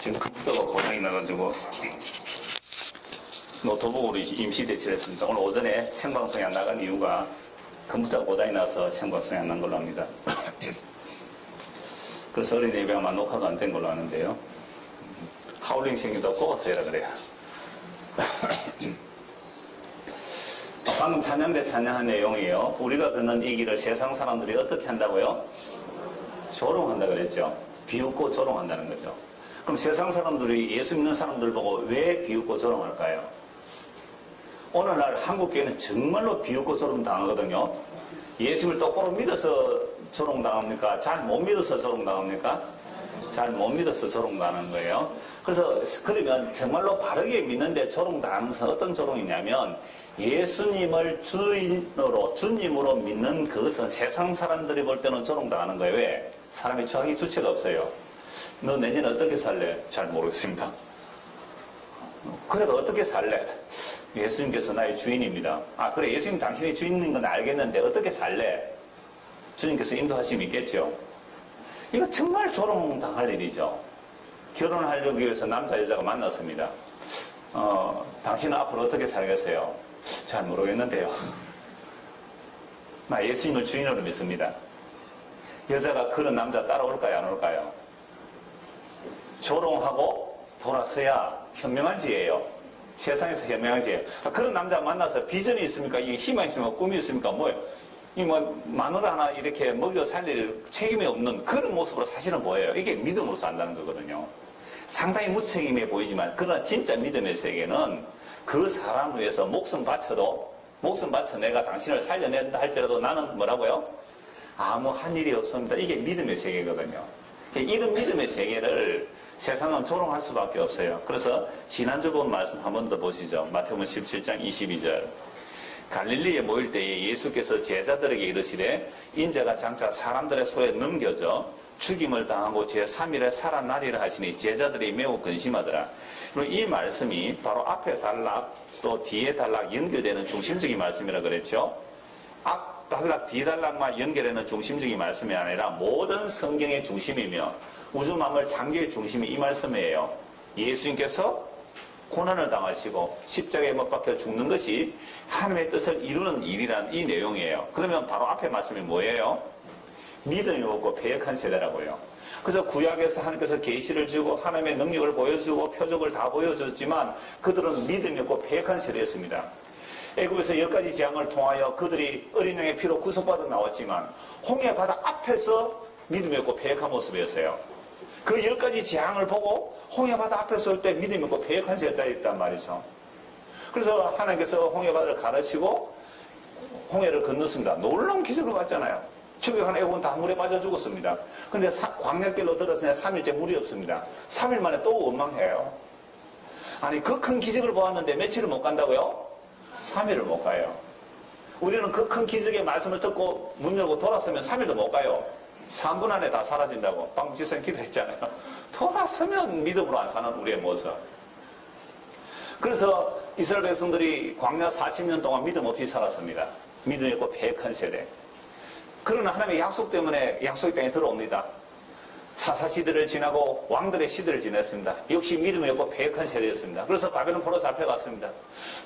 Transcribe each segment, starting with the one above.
지금 컴퓨터가 고장이 나가지고 노트북으로 임시 대치를 했습니다. 오늘 오전에 생방송이 안 나간 이유가 컴퓨터가 고장이 나서 생방송이 안 난 걸로 합니다. 그래서 어린 예배 아마 녹화가 안 된 걸로 아는데요. 하울링 생기도 뽑아서 해라 그래요. 방금 찬양대 찬양한 내용이에요. 우리가 걷는 이 길을 세상 사람들이 어떻게 한다고요? 조롱한다 그랬죠. 비웃고 조롱한다는 거죠. 그럼 세상 사람들이 예수 믿는 사람들 보고 왜 비웃고 조롱할까요? 오늘날 한국교회는 정말로 비웃고 조롱 당하거든요. 예수를 똑바로 믿어서 조롱 당합니까? 잘 못 믿어서 조롱 당합니까? 잘 못 믿어서 조롱 당하는 거예요. 그래서 그러면 정말로 바르게 믿는데 조롱 당하는 것은 어떤 조롱이냐면 예수님을 주님으로 믿는 그것은 세상 사람들이 볼 때는 조롱 당하는 거예요. 왜? 사람이 자기 주체가 없어요. 너 내년에 어떻게 살래? 잘 모르겠습니다. 그래가 어떻게 살래? 예수님께서 나의 주인입니다. 아, 그래, 예수님 당신이 주인인 건 알겠는데 어떻게 살래? 주님께서 인도하심이 있겠죠. 이거 정말 조롱당할 일이죠. 결혼하려기 위해서 남자 여자가 만났습니다. 당신은 앞으로 어떻게 살겠어요? 잘 모르겠는데요. 나 예수님을 주인으로 믿습니다. 여자가 그런 남자 따라올까요? 안 올까요? 조롱하고 돌아서야 현명한 지예요. 세상에서 현명한 지예요. 그런 남자 만나서 비전이 있습니까? 이게 희망이 있습니까? 꿈이 있습니까? 뭐예요? 마누라 하나 이렇게 먹여 살릴 책임이 없는 그런 모습으로 사실은 뭐예요? 이게 믿음으로 산다는 거거든요. 상당히 무책임해 보이지만, 그러나 진짜 믿음의 세계는 그 사람을 위해서 목숨 바쳐 내가 당신을 살려낸다 할지라도 나는 뭐라고요? 아무 한 일이 없습니다. 이게 믿음의 세계거든요. 이런 믿음의 세계를 세상은 조롱할 수밖에 없어요. 그래서 지난주 본 말씀 한 번 더 보시죠. 마태복음 17장 22절. 갈릴리에 모일 때에 예수께서 제자들에게 이르시되 인자가 장차 사람들의 손에 넘겨져 죽임을 당하고 제3일에 살아나리라 하시니 제자들이 매우 근심하더라. 그리고 이 말씀이 바로 앞에 단락 또 뒤에 단락 연결되는 중심적인 말씀이라 그랬죠. 앞 단락 뒤 단락만 연결되는 중심적인 말씀이 아니라 모든 성경의 중심이며 우주 만물 창조의 중심이 이 말씀이에요. 예수님께서 고난을 당하시고 십자가에 못 박혀 죽는 것이 하나님의 뜻을 이루는 일이란 이 내용이에요. 그러면 바로 앞에 말씀이 뭐예요? 믿음이 없고 패역한 세대라고요. 그래서 구약에서 하나님께서 계시를 주고 하나님의 능력을 보여주고 표적을 다 보여줬지만 그들은 믿음이 없고 패역한 세대였습니다. 애굽에서 10가지 재앙을 통하여 그들이 어린 양의 피로 구속받아 나왔지만 홍해 바다 앞에서 믿음이 없고 패역한 모습이었어요. 그 10가지 재앙을 보고 홍해 바다 앞에 설 때 믿음이 없고 패역한 세대였단 말이죠. 그래서 하나님께서 홍해 바다를 가르치고 홍해를 건넜습니다. 놀라운 기적을 봤잖아요. 추격한 애국은 다 물에 빠져 죽었습니다. 근데 광야길로 들어서야 3일째 물이 없습니다. 3일 만에 또 원망해요. 아니 그 큰 기적을 보았는데 며칠을 못 간다고요? 3일을 못 가요. 우리는 그 큰 기적의 말씀을 듣고 문 열고 돌아서면 3일도 못 가요. 3분 안에 다 사라진다고 방금 지선 기도했잖아요. 돌아서면 믿음으로 안 사는 우리의 모습. 그래서 이스라엘 백성들이 광야 40년 동안 믿음 없이 살았습니다. 믿음이 없고 패역한 세대. 그러나 하나님의 약속 때문에 약속의 땅에 들어옵니다. 사사시대를 지나고 왕들의 시대를 지냈습니다. 역시 믿음이 없고 패역한 세대였습니다. 그래서 바벨론 포로 잡혀갔습니다.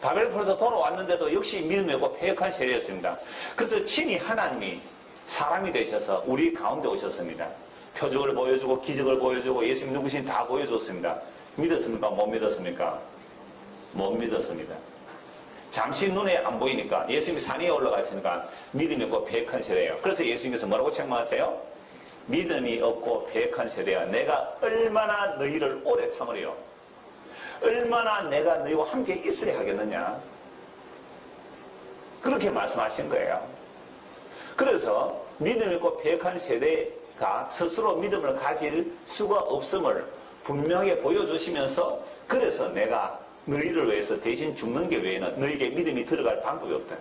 바벨론 포로에서 돌아왔는데도 역시 믿음이 없고 패역한 세대였습니다. 그래서 친히 하나님이 사람이 되셔서 우리 가운데 오셨습니다. 표적을 보여주고 기적을 보여주고 예수님 누구신 다 보여줬습니다. 믿었습니까? 못 믿었습니까? 못 믿었습니다. 잠시 눈에 안 보이니까 예수님이 산 위에 올라가시니까 믿음이 없고 패역한 세대예요. 그래서 예수님께서 뭐라고 책망하세요? 믿음이 없고 패역한 세대야. 내가 얼마나 너희를 오래 참으려. 얼마나 내가 너희와 함께 있으려 하겠느냐. 그렇게 말씀하신 거예요. 그래서 믿음이 없고 패역한 세대가 스스로 믿음을 가질 수가 없음을 분명하게 보여주시면서 그래서 내가 너희를 위해서 대신 죽는 게 외에는 너희에게 믿음이 들어갈 방법이 없다.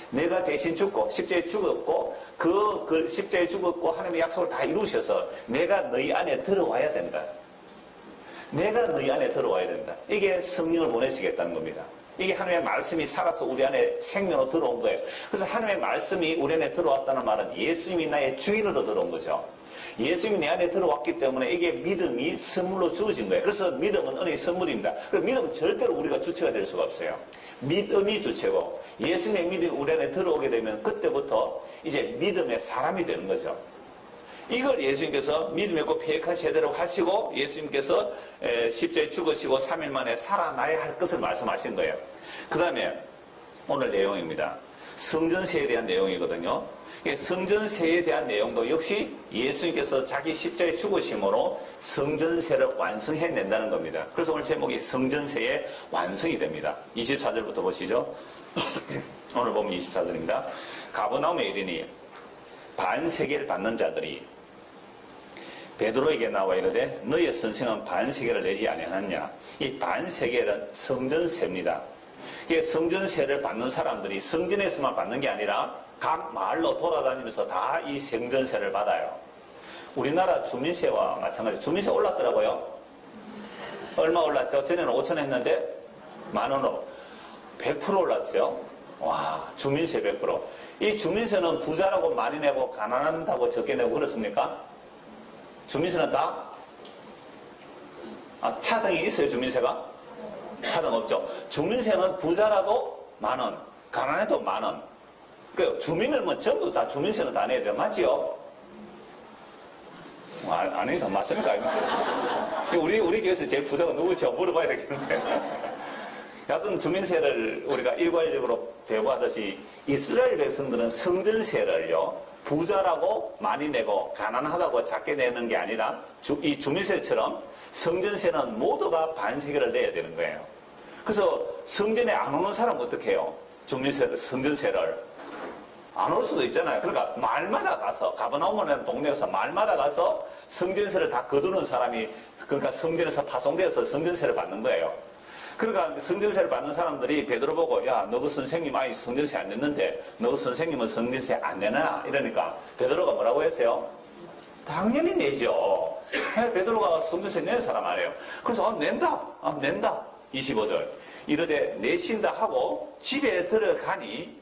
내가 대신 죽고 십자가에 죽었고 그 십자가에 죽었고 하나님의 약속을 다 이루셔서 내가 너희 안에 들어와야 된다. 내가 너희 안에 들어와야 된다. 이게 성령을 보내시겠다는 겁니다. 이게 하나님의 말씀이 살아서 우리 안에 생명으로 들어온 거예요. 그래서 하나님의 말씀이 우리 안에 들어왔다는 말은 예수님이 나의 주인으로 들어온 거죠. 예수님이 내 안에 들어왔기 때문에 이게 믿음이 선물로 주어진 거예요. 그래서 믿음은 은혜의 선물입니다. 그래서 믿음은 절대로 우리가 주체가 될 수가 없어요. 믿음이 주체고 예수님의 믿음이 우리 안에 들어오게 되면 그때부터 이제 믿음의 사람이 되는 거죠. 이걸 예수님께서 믿음의 고 폐역한 세대로 하시고 예수님께서 십자가에 죽으시고 3일 만에 살아나야 할 것을 말씀하신 거예요. 그 다음에 오늘 내용입니다. 성전세에 대한 내용이거든요. 성전세에 대한 내용도 역시 예수님께서 자기 십자가에 죽으심으로 성전세를 완성해낸다는 겁니다. 그래서 오늘 제목이 성전세의 완성이 됩니다. 24절부터 보시죠. 오늘 보면 24절입니다. 가버나움에 이르니 반세계를 받는 자들이 베드로에게 나와 이르되 너의 선생은 반세계를 내지 아니하느냐. 이 반세계는 성전세입니다. 성전세를 받는 사람들이 성전에서만 받는 게 아니라 각 마을로 돌아다니면서 다 이 성전세를 받아요. 우리나라 주민세와 마찬가지. 주민세 올랐더라고요. 얼마 올랐죠? 전에는 5천 했는데 10,000원으로 100% 올랐죠. 와, 주민세 100%. 이 주민세는 부자라고 많이 내고 가난한다고 적게 내고 그렇습니까? 주민세는 다 차등이 있어요. 주민세가? 차등 없죠. 주민세는 부자라도 10,000원, 가난해도 10,000원. 그 주민은 뭐 전부 다 주민세는 다 내야 돼요. 맞지요? 아니까 맞습니까? 우리 교회에서 제일 부자가 누구죠? 물어봐야 되겠는데. 여하튼 주민세를 우리가 일괄적으로 배부하듯이 이스라엘 백성들은 성전세를요, 부자라고 많이 내고 가난하다고 작게 내는 게 아니라 이 주민세처럼 성전세는 모두가 반세계를 내야 되는 거예요. 그래서 성전에 안 오는 사람은 어떻게 해요? 성전세를. 안 올 수도 있잖아요. 그러니까 마을마다 가서, 가버나움이라는 동네에서 마을마다 가서 성전세를 다 거두는 사람이, 그러니까 성전에서 파송되어서 성전세를 받는 거예요. 그러니까 성전세를 받는 사람들이 베드로 보고, 야, 너 그 선생님 아이 성전세 안 냈는데 너 그 선생님은 성전세 안 내나? 이러니까 베드로가 뭐라고 했어요? 당연히 내죠. 베드로가 성전세 내는 사람 아니에요. 그래서 낸다. 낸다. 25절. 이르되 내신다 하고 집에 들어가니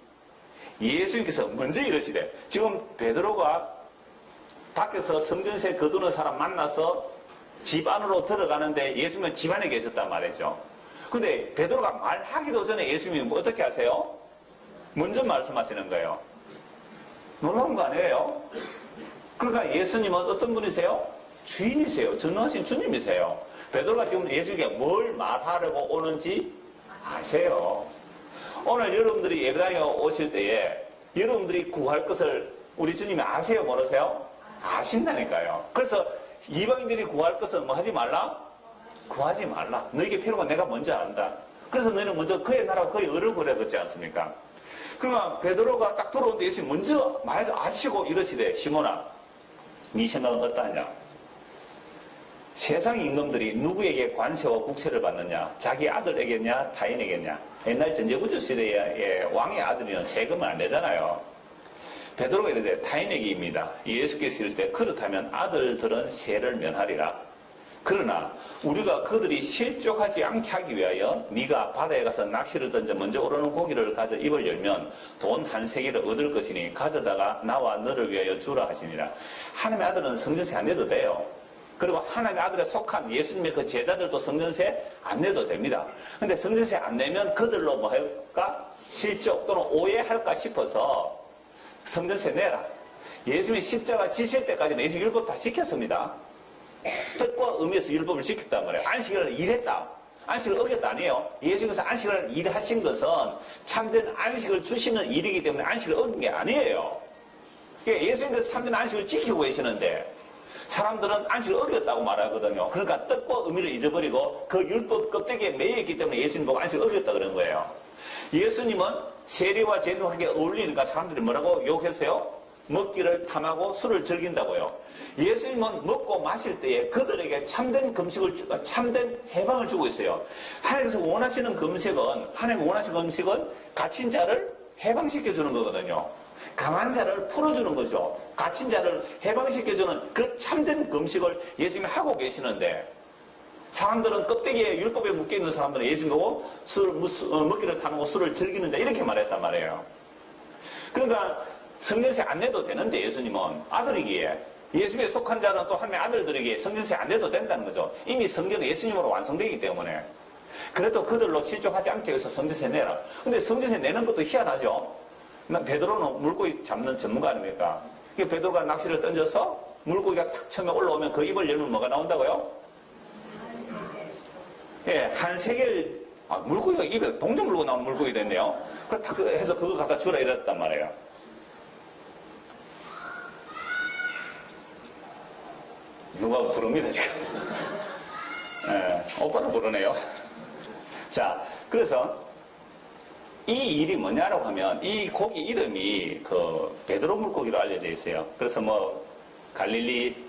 예수님께서 먼저 이러시대. 지금 베드로가 밖에서 성전세 거두는 사람 만나서 집 안으로 들어가는데 예수님은 집 안에 계셨단 말이죠. 근데 베드로가 말하기도 전에 예수님이 뭐 어떻게 하세요? 먼저 말씀하시는 거예요. 놀라운 거 아니에요? 그러니까 예수님은 어떤 분이세요? 주인이세요. 전능하신 주님이세요. 베드로가 지금 예수님께 뭘 말하려고 오는지 아세요. 오늘 여러분들이 예배당에 오실 때에 여러분들이 구할 것을 우리 주님이 아세요? 모르세요? 아신다니까요. 그래서 이방인들이 구할 것은 뭐 하지 말라? 구하지 말라. 너에게 필요가 내가 먼저 안다. 그래서 너희는 먼저 그의 나라와 그의 의를 구하라 그랬지 않습니까? 그러면 베드로가 딱 들어오는데 예수님 먼저 말 아시고 이러시되 시몬아, 네 생각은 어떠하냐? 세상 임금들이 누구에게 관세와 국세를 받느냐? 자기 아들에게냐? 타인에게냐? 옛날 전제구조 시대에 왕의 아들이면 세금을 안 내잖아요. 베드로가 이르되 타인에게입니다. 예수께서 이를 때 그렇다면 아들들은 세를 면하리라. 그러나 우리가 그들이 실족하지 않게 하기 위하여 네가 바다에 가서 낚시를 던져 먼저 오르는 고기를 가져 입을 열면 돈 한 세계를 얻을 것이니 가져다가 나와 너를 위하여 주라 하시니라. 하나님의 아들은 성전세 안 내도 돼요. 그리고 하나님의 아들에 속한 예수님의 그 제자들도 성전세 안 내도 됩니다. 근데 성전세 안 내면 그들로 뭐 할까? 실족 또는 오해할까 싶어서 성전세 내라. 예수님이 십자가 지실 때까지는 예수 율법 다 지켰습니다. 뜻과 의미에서 율법을 지켰단 말이에요. 안식일을 일했다. 안식을 어겼다 아니에요. 예수님께서 안식을 일하신 것은 참된 안식을 주시는 일이기 때문에 안식을 어긴 게 아니에요. 그러니까 예수님께서 참된 안식을 지키고 계시는데 사람들은 안식을 어겼다고 말하거든요. 그러니까 뜻과 의미를 잊어버리고 그 율법 껍데기에 매여있기 때문에 예수님 보고 안식을 어겼다 그런 거예요. 예수님은 세리와 제도하게 어울리니까 사람들이 뭐라고 욕했어요? 먹기를 탐하고 술을 즐긴다고요. 예수님은 먹고 마실 때에 그들에게 참된 참된 해방을 주고 있어요. 하나님께서 원하시는 금식은, 하나님 원하시는 금식은 갇힌 자를 해방시켜주는 거거든요. 강한 자를 풀어주는 거죠. 갇힌 자를 해방시켜주는 그 참된 금식을 예수님이 하고 계시는데, 사람들은 껍데기에 율법에 묶여있는 사람들은 예수님 보고 먹기를 탐하고 술을 즐기는 자 이렇게 말했단 말이에요. 그러니까 성전세 안 내도 되는데 예수님은 아들이기에 예수님에 속한 자는 또 하나님의 아들들에게 성전세 안 내도 된다는 거죠. 이미 성전은 예수님으로 완성되기 때문에. 그래도 그들로 실족하지 않게 해서 성전세 내라. 근데 성전세 내는 것도 희한하죠. 베드로는 물고기 잡는 전문가 아닙니까? 베드로가 낚시를 던져서 물고기가 탁 처음에 올라오면 그 입을 열면 뭐가 나온다고요? 예, 한 세겔, 물고기가 입에 동전 물고 나온 물고기 됐네요. 그래서 탁 해서 그거 갖다 주라 이랬단 말이에요. 누가 부릅니다, 지금. 예, 오빠를 부르네요. 자, 그래서 이 일이 뭐냐라고 하면 이 고기 이름이 그 베드로 물고기로 알려져 있어요. 그래서 뭐 갈릴리,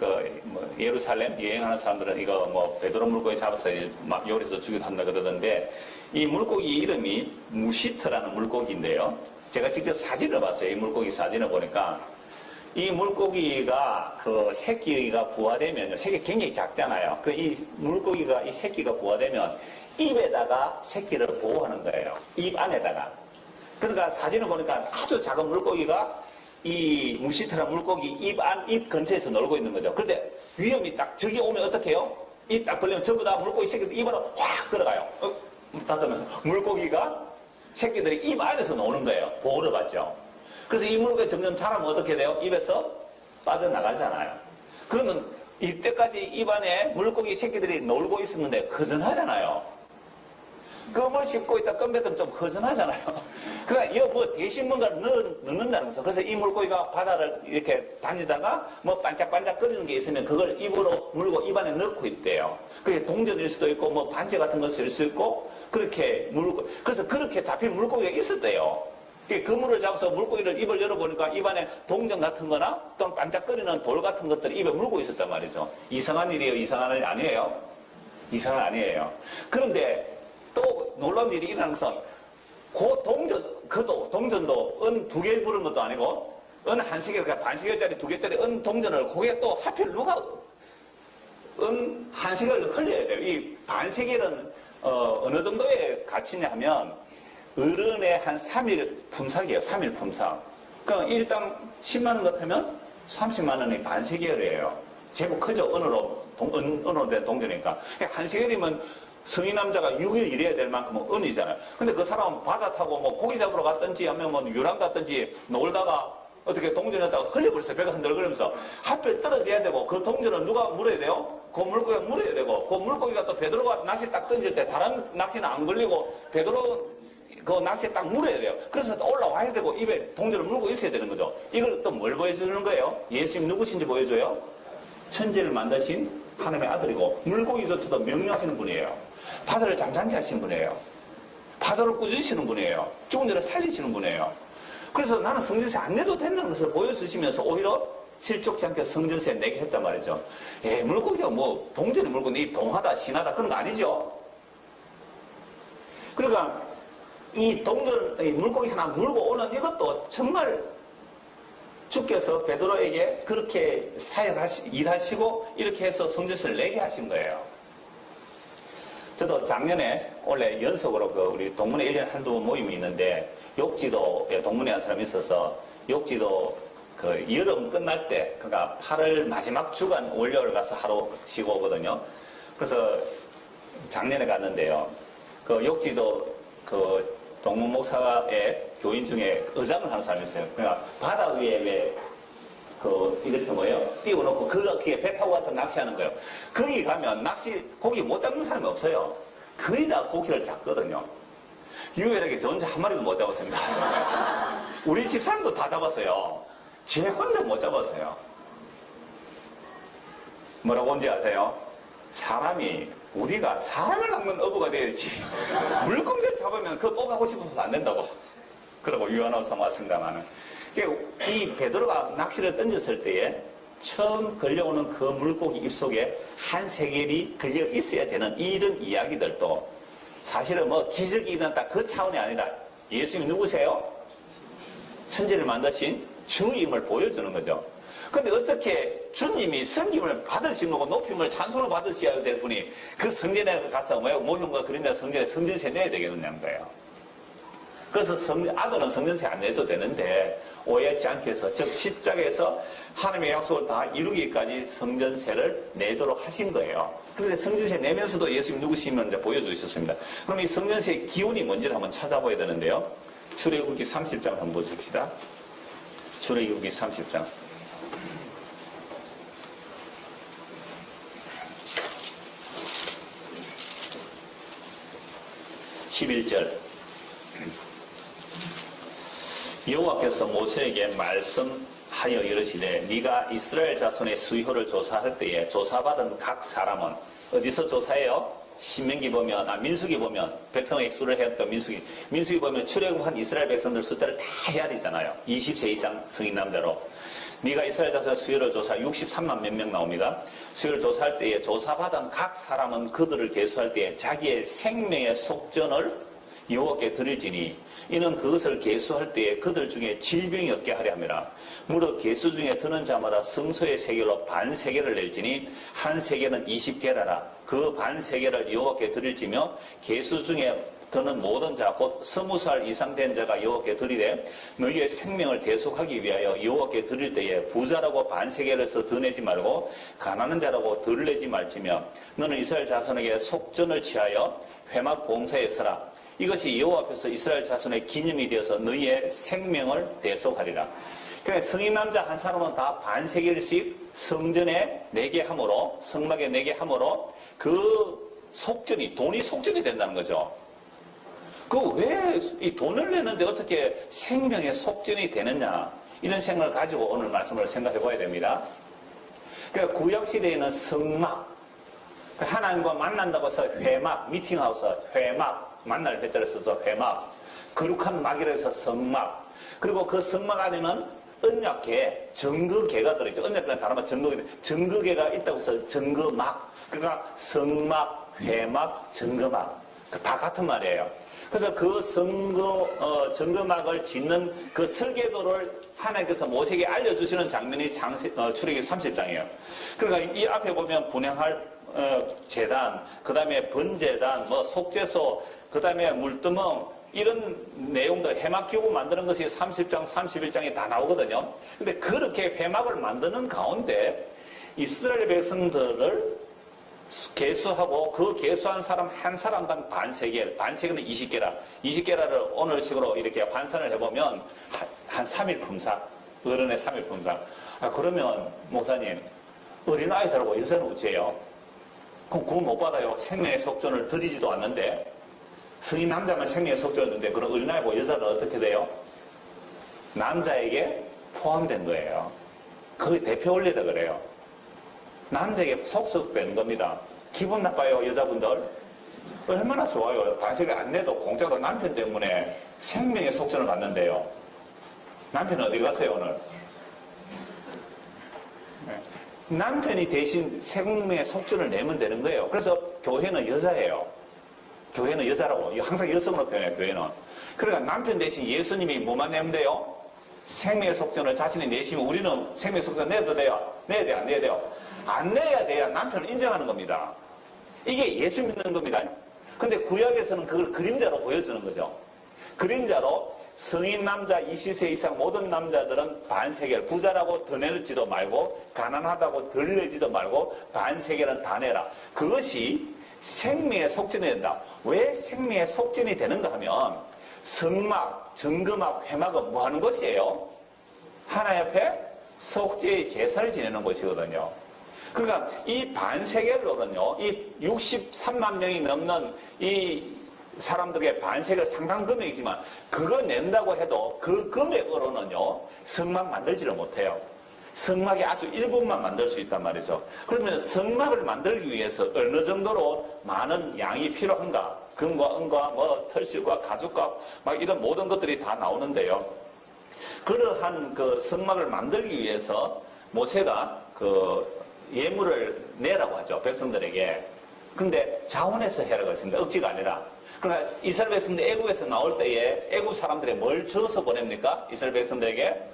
예루살렘 여행하는 사람들은 이거 뭐 베드로 물고기 잡아서 막 요리해서 주기도 한다 그러던데 이 물고기 이름이 무시트라는 물고기인데요. 제가 직접 사진을 봤어요. 이 물고기 사진을 보니까 이 물고기가 그 새끼가 부화되면요. 새끼 굉장히 작잖아요. 그 이 물고기가 이 새끼가 부화되면 입에다가 새끼를 보호하는 거예요. 입 안에다가. 그러니까 사진을 보니까 아주 작은 물고기가 이 무시트란 물고기 입 근처에서 놀고 있는 거죠. 그런데 위험이 딱 저기 오면 어떻게 해요? 입 딱 벌리면 전부 다 물고기 새끼들 입으로 확 들어가요. 닫으면 물고기가 새끼들이 입 안에서 노는 거예요. 보호를 받죠. 그래서 이 물고기 점점 자라면 어떻게 돼요? 입에서 빠져나가잖아요. 그러면 이때까지 입 안에 물고기 새끼들이 놀고 있었는데 허전하잖아요. 껌을 씹고 있다 껌뱉으면 좀 허전하잖아요. 그러니까 이거 뭐 대신 뭔가를 넣는다는 거죠. 그래서 이 물고기가 바다를 이렇게 다니다가 뭐 반짝반짝 거리는 게 있으면 그걸 입으로 물고 입 안에 넣고 있대요. 그게 동전일 수도 있고 뭐 반지 같은 것일 수 있고 그렇게 물고 그래서 그렇게 잡힌 물고기가 있었대요. 그물을 잡아서 물고기를 입을 열어보니까 입 안에 동전 같은 거나 또는 반짝거리는 돌 같은 것들이 입에 물고 있었단 말이죠. 이상한 일이에요? 이상한 일 아니에요? 이상한 일 아니에요. 그런데 또 놀라운 일이 일어나는 것은 그 동전도 은 2개 부른 것도 아니고 은 한 세개, 그러니까 반세겔짜리 2개짜리 은 동전을 거기에 또 하필 누가 은 한 세겔을 흘려야 돼요. 이 반세겔은 어느 정도의 가치냐 하면 어른의 한 3일 품삯이에요. 3일 품삯. 그러니까 일당 10만 원 같으면 30만 원이 반세겔이에요. 제법 크죠. 은으로 된 동전이니까. 한 세겔이면 성인 남자가 6일 일해야 될 만큼은 은이잖아요. 근데 그 사람은 바다 타고 뭐 고기 잡으러 갔든지 하면 뭐 유람 갔든지 놀다가 어떻게 동전에다가 흘려버렸어요. 배가 흔들거리면서 하필 떨어져야 되고 그 동전은 누가 물어야 돼요? 그 물고기가 물어야 되고 그 물고기가 또 베드로가 낚시 딱 던질 때 다른 낚시는 안 걸리고 베드로 그 낚시에 딱 물어야 돼요. 그래서 올라와야 되고 입에 동전을 물고 있어야 되는 거죠. 이걸 또 뭘 보여주는 거예요? 예수님 누구신지 보여줘요? 천지를 만드신 하나님의 아들이고 물고기조차도 명령하시는 분이에요. 바다를 잠잠케 하시는 분이에요. 바다를 꾸짖으시는 분이에요. 죽은 자를 살리시는 분이에요. 그래서 나는 성전세 안 내도 된다는 것을 보여주시면서 오히려 실족지 않게 성전세 내게 했단 말이죠. 물고기가 뭐 동전이 물고 동하다 신하다 그런 거 아니죠. 그러니까 이 동전 물고기 하나 물고 오는 이것도 정말 주께서 베드로에게 그렇게 일하시고 이렇게 해서 성전세를 내게 하신 거예요. 저도 작년에 원래 연속으로 우리 동문회 1년에 한두 번 모임이 있는데 욕지도에 동문회 한 사람이 있어서 욕지도 여름 끝날 때 그러니까 8월 마지막 주간 월요일 가서 하루 쉬고 오거든요. 그래서 작년에 갔는데요. 욕지도 동문 목사의 교인 중에 의장을 하는 사람이 있어요. 그러니까 바다 위에 이렇게 뭐예요? 띄워놓고 거기에 배 타고 가서 낚시하는 거예요. 거기 가면 고기 못 잡는 사람이 없어요. 거의 다 고기를 잡거든요. 유일하게 저 혼자 한 마리도 못 잡았습니다. 우리 집사람도 다 잡았어요. 제 혼자 못 잡았어요. 뭐라고 온지 아세요? 우리가 사람을 낚는 어부가 돼야지. 물고기를 잡으면 그거 또 가고 싶어서 안 된다고. 그러고 유한호서 말씀가마는. 이 베드로가 낚시를 던졌을 때에 처음 걸려오는 그 물고기 입속에 한 세겔이 걸려 있어야 되는 이런 이야기들도 사실은 뭐 기적이 일어났다 그 차원이 아니라 예수님이 누구세요? 천지를 만드신 주임을 보여주는 거죠. 근데 어떻게 주님이 섬김을 받으신 거고 높임을 찬송을 받으셔야 될 분이 그 성전에 가서 모형과 그림자 성전에 성전세 내야 되겠느냐는 거예요. 그래서 아들은 성전세 안 내도 되는데 오해하지 않기 위해서, 즉 십자가에서 하나님의 약속을 다 이루기까지 성전세를 내도록 하신 거예요. 그런데 성전세 내면서도 예수님 누구시면 이제 보여주셨습니다. 그럼 이 성전세의 기운이 뭔지를 한번 찾아봐야 되는데요. 출애굽기 30장 한번 보십시다. 출애굽기 30장. 11절. 여호와께서 모세에게 말씀하여 이르시되 네가 이스라엘 자손의 수효를 조사할 때에 조사받은 각 사람은 어디서 조사해요? 신명기 보면, 민수기 보면, 백성의 액수를 해왔던 민수기 보면 출애굽한 이스라엘 백성들 숫자를 다 헤아리잖아요. 20세 이상 성인 남자로. 네가 이스라엘 자손의 수요를 조사 63만 몇 명 나옵니다. 수요를 조사할 때에 조사받은 각 사람은 그들을 계수할 때에 자기의 생명의 속전을 여호와께 드릴지니 이는 그것을 계수할 때에 그들 중에 질병이 없게 하려 함이라. 무릇 계수 중에 드는 자마다 성소의 세겔로 반 세겔을 낼지니 한 세겔은 20게라라. 그 반 세겔을 여호와께 드릴지며 계수 중에 드는 모든 자 곧 20살 이상 된 자가 여호와께 드리되 너희의 생명을 대속하기 위하여 여호와께 드릴 때에 부자라고 반 세겔에서 더 내지 말고 가난한 자라고 덜 내지 말지며 너는 이스라엘 자손에게 속전을 취하여 회막 봉사에 서라. 이것이 여호와 앞에서 이스라엘 자손의 기념이 되어서 너희의 생명을 대속하리라. 그러니까 성인 남자 한 사람은 다 반 세겔씩 성전에 내게 함으로, 성막에 내게 함으로 그 속전이, 돈이 속전이 된다는 거죠. 그 왜 이 돈을 내는데 어떻게 생명의 속전이 되느냐, 이런 생각을 가지고 오늘 말씀을 생각해 봐야 됩니다. 그러니까 구약시대에는 성막, 하나님과 만난다고 해서 회막, 미팅하우스, 회막, 만날 회자를 써서 회막, 거룩한 막이라 해서 성막, 그리고 그 성막 안에는 언약궤, 증거궤가 들어있죠. 언약궤는 다른 말 증거궤가 있다고 해서 증거막, 그러니까 성막, 회막, 증거막, 다 같은 말이에요. 그래서 그 증거막을 짓는 그 설계도를 하나님께서 모세에게 알려주시는 장면이 출애굽기 30장이에요. 그러니까 이 앞에 보면 분향할 제단, 그 다음에 번제단, 속죄소, 그 다음에 물두멍, 이런 내용들, 회막기구 만드는 것이 30장, 31장에 다 나오거든요. 근데 그렇게 회막을 만드는 가운데 이스라엘 백성들을 계수하고 그 계수한 사람 한 사람당 반 세겔, 반 세겔은 20게라, 20게라를 오늘식으로 이렇게 환산을 해보면 한 3일 품삯, 어른의 3일 품삯. 그러면 목사님, 어린아이들하고 여자는 어째요? 그럼 그거 못 받아요. 생명의 속전을 드리지도 않는데, 성인 남자만 생명의 속전을 드는데 그럼 어린아이고 여자는 어떻게 돼요? 남자에게 포함된 거예요. 그게 대표 원리라 그래요. 남자에게 속속되는 겁니다. 기분 나빠요, 여자분들? 얼마나 좋아요. 반세를 안 내도 공짜로 남편 때문에 생명의 속전을 받는데요. 남편은 어디 갔어요, 오늘? 남편이 대신 생명의 속전을 내면 되는 거예요. 그래서 교회는 여자예요. 교회는 여자라고. 항상 여성으로 표현해요, 교회는. 그러니까 남편 대신 예수님이 뭐만 내면 돼요? 생명의 속전을 자신이 내시면 우리는 생명의 속전 내도 돼요? 내야 돼요? 안 내야 돼요? 안 내야 돼야 남편을 인정하는 겁니다. 이게 예수 믿는 겁니다. 근데 구약에서는 그걸 그림자로 보여주는 거죠. 그림자로 성인 남자 20세 이상 모든 남자들은 반세겔, 부자라고 더 내지도 말고 가난하다고 덜 내지도 말고 반세겔은 다 내라. 그것이 생명의 속전이 된다. 왜 생명의 속전이 되는가 하면 성막, 증거막, 회막은 뭐 하는 것이에요? 하나님 앞에 속죄의 제사를 지내는 것이거든요. 그러니까 이 반세겔로는요, 이 63만 명이 넘는 이 사람들의 반세겔 상당 금액이지만 그거 낸다고 해도 그 금액으로는요, 성막 만들지를 못해요. 성막이 아주 일부만 만들 수 있단 말이죠. 그러면 성막을 만들기 위해서 어느 정도로 많은 양이 필요한가? 금과 은과 털실과 가죽과 막 이런 모든 것들이 다 나오는데요. 그러한 그 성막을 만들기 위해서 모세가 예물을 내라고 하죠, 백성들에게. 근데 자원해서 해라고 했습니다. 억지가 아니라. 그러니까 이스라엘 백성들 애굽에서 나올 때에 애굽 사람들이 뭘 주어서 보냅니까? 이스라엘 백성들에게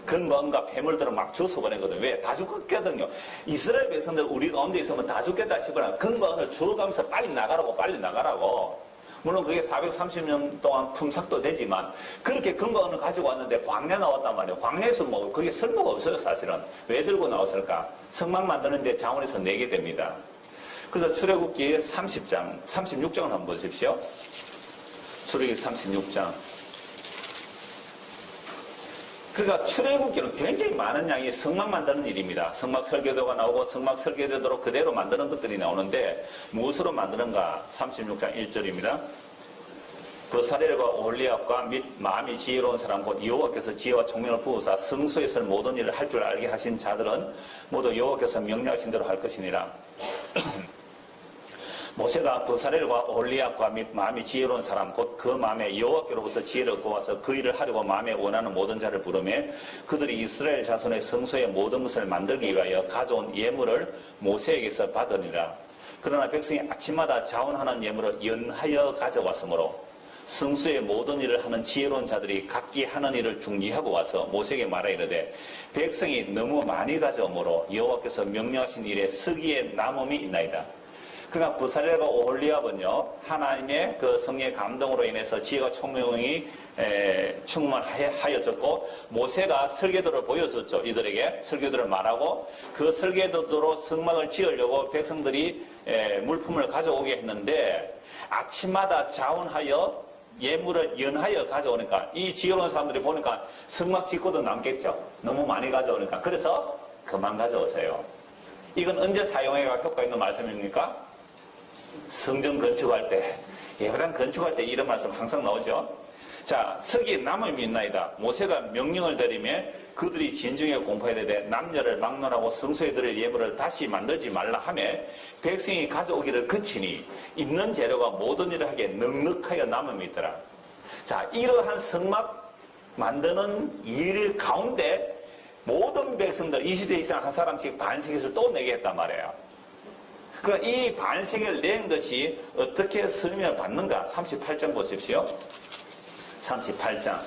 근거인가 폐물들을 막 주어서 보내거든요. 왜? 다 죽겠거든요. 이스라엘 백성들 우리 가운데 있으면 다 죽겠다 싶으나 근거를 주어가면서 빨리 나가라고. 물론 그게 430년 동안 품삭도 되지만 그렇게 근거는 가지고 왔는데 광야 나왔단 말이에요. 광야에서 뭐 그게 쓸모가 없어요, 사실은. 왜 들고 나왔을까? 성막 만드는데 자원에서 내게 됩니다. 그래서 출애굽기 30장, 36장을 한번 보십시오. 출애굽기 36장. 그러니까 출애굽기는 굉장히 많은 양의 성막 만드는 일입니다. 성막 설계도가 나오고 성막 설계도로 그대로 만드는 것들이 나오는데 무엇으로 만드는가? 36장 1절입니다. 브사렐과 오홀리압과 및 마음이 지혜로운 사람 곧 여호와께서 지혜와 총명을 부으사 성소에 설 모든 일을 할 줄 알게 하신 자들은 모두 여호와께서 명령하신 대로 할 것이니라. 모세가 브사렐과 오홀리압과 및 마음이 지혜로운 사람 곧 그 마음에 여호와께로부터 지혜를 얻고 와서 그 일을 하려고 마음에 원하는 모든 자를 부르매 그들이 이스라엘 자손의 성소의 모든 것을 만들기 위하여 가져온 예물을 모세에게서 받으니라. 그러나 백성이 아침마다 자원하는 예물을 연하여 가져왔으므로 성수의 모든 일을 하는 지혜로운 자들이 각기 하는 일을 중지하고 와서 모세에게 말하 이르되 백성이 너무 많이 가져오므로 여호와께서 명령하신 일에 서기에 남음이 있나이다. 그러니까 브사렐과 오홀리압은요 하나님의 그 성령의 감동으로 인해서 지혜와 총명이 충만하여졌고 모세가 설계도를 보여줬죠. 이들에게 설계도를 말하고 그 설계도로 성막을 지으려고 백성들이 물품을 가져오게 했는데 아침마다 자원하여 예물을 연하여 가져오니까 이 지혜로운 사람들이 보니까 성막 짓고도 남겠죠. 너무 많이 가져오니까. 그래서 그만 가져오세요. 이건 언제 사용해야 효과 있는 말씀입니까? 성전 건축할 때, 예배당 건축할 때 이런 말씀 항상 나오죠. 자, 서기에 남음이 있나이다. 모세가 명령을 내리며 그들이 진중에 공포해야 돼 남녀를 막론하고 성소에 드릴 예물을 다시 만들지 말라 하며 백성이 가져오기를 그치니 있는 재료가 모든 일을 하기에 넉넉하여 남음이 있더라. 자, 이러한 성막 만드는 일 가운데 모든 백성들 20대 이상 한 사람씩 반세계를 또 내게 했단 말이에요. 그러니까 이 반세계를 낸 것이 어떻게 설명을 받는가? 38장 보십시오. 38장.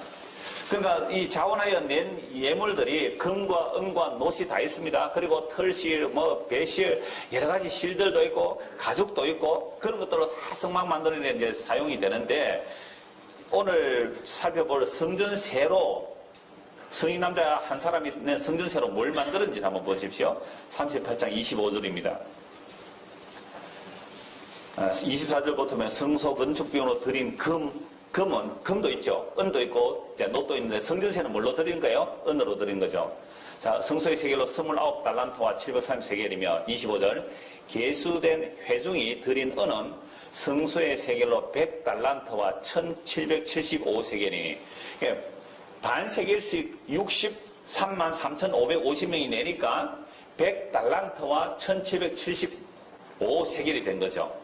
그러니까 이 자원하여 낸 예물들이 금과 은과 노시 다 있습니다. 그리고 털실, 배실, 여러 가지 실들도 있고 가죽도 있고 그런 것들로 다 성막 만드는 데 이제 사용이 되는데 오늘 살펴볼 성전세로 성인 남자 한 사람이 낸 성전세로 뭘 만드는지 한번 보십시오. 38장 25절입니다. 24절부터는 성소 건축 비용으로 드린 금은 금도 있죠. 은도 있고 노도 있는데 성전세는 뭘로 드리는 거예요? 은으로 드린 거죠. 자, 성소의 세겔로 29달란트와 730세겔이며 25절 계수된 회중이 드린 은은 성소의 세겔로 100달란트와 1775세겔이니 반세겔씩 63만 3,550명이 내니까 100달란트와 1775세겔이 된 거죠.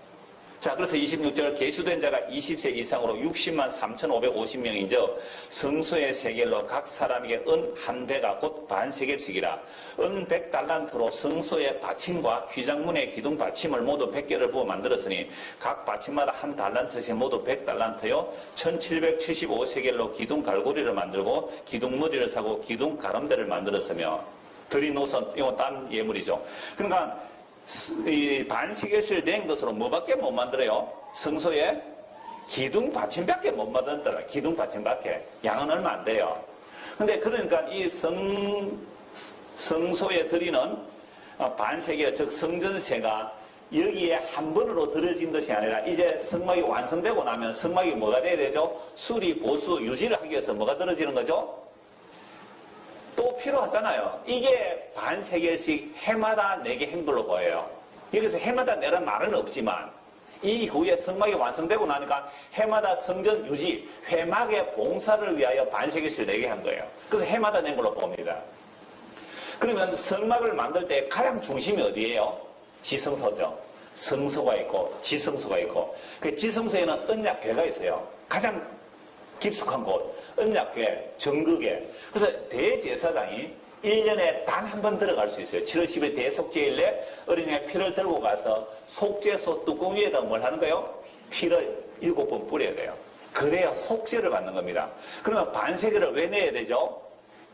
자, 그래서 26절 계수된 자가 20세 이상으로 60만 3,550명인즉 성소의 세겔로 각 사람에게 은 한 배가 곧 반세겔씩이라. 은 100달란트로 성소의 받침과 휘장문의 기둥 받침을 모두 100개를 부어 만들었으니 각 받침마다 한 달란트씩 모두 100달란트요 1775세겔로 기둥 갈고리를 만들고 기둥 머리를 사고 기둥 가름대를 만들었으며 드린 옷은 이건 딴 예물이죠. 그러니까 이 반세겔을 낸 것으로 뭐밖에 못 만들어요? 성소에 기둥 받침밖에 못 만들더라. 기둥 받침밖에. 양은 얼마 안 돼요. 근데 그러니까 이 성소에 드리는 반세겔, 즉 성전세가 여기에 한 번으로 들어진 것이 아니라 이제 성막이 완성되고 나면 성막이 뭐가 돼야 되죠? 수리, 보수, 유지를 하기 위해서 뭐가 들어지는 거죠? 또 필요하잖아요. 이게 반세겔씩 해마다 내게 행불로 보여요. 여기서 해마다 내란 말은 없지만 이후에 성막이 완성되고 나니까 해마다 성전 유지, 회막의 봉사를 위하여 반세겔씩 내게 한 거예요. 그래서 해마다 낸 걸로 봅니다. 그러면 성막을 만들 때 가장 중심이 어디예요? 지성소죠. 성소가 있고 지성소가 있고 그 지성소에는 언약궤가 있어요. 가장 깊숙한 곳. 언약궤, 정극궤. 그래서 대제사장이 1년에 단 한 번 들어갈 수 있어요. 7월 10일 대속죄일에 어린이가 피를 들고 가서 속죄소 뚜껑 위에다 뭘 하는 거예요? 피를 7번 뿌려야 돼요. 그래야 속죄를 받는 겁니다. 그러면 반세겔을 왜 내야 되죠?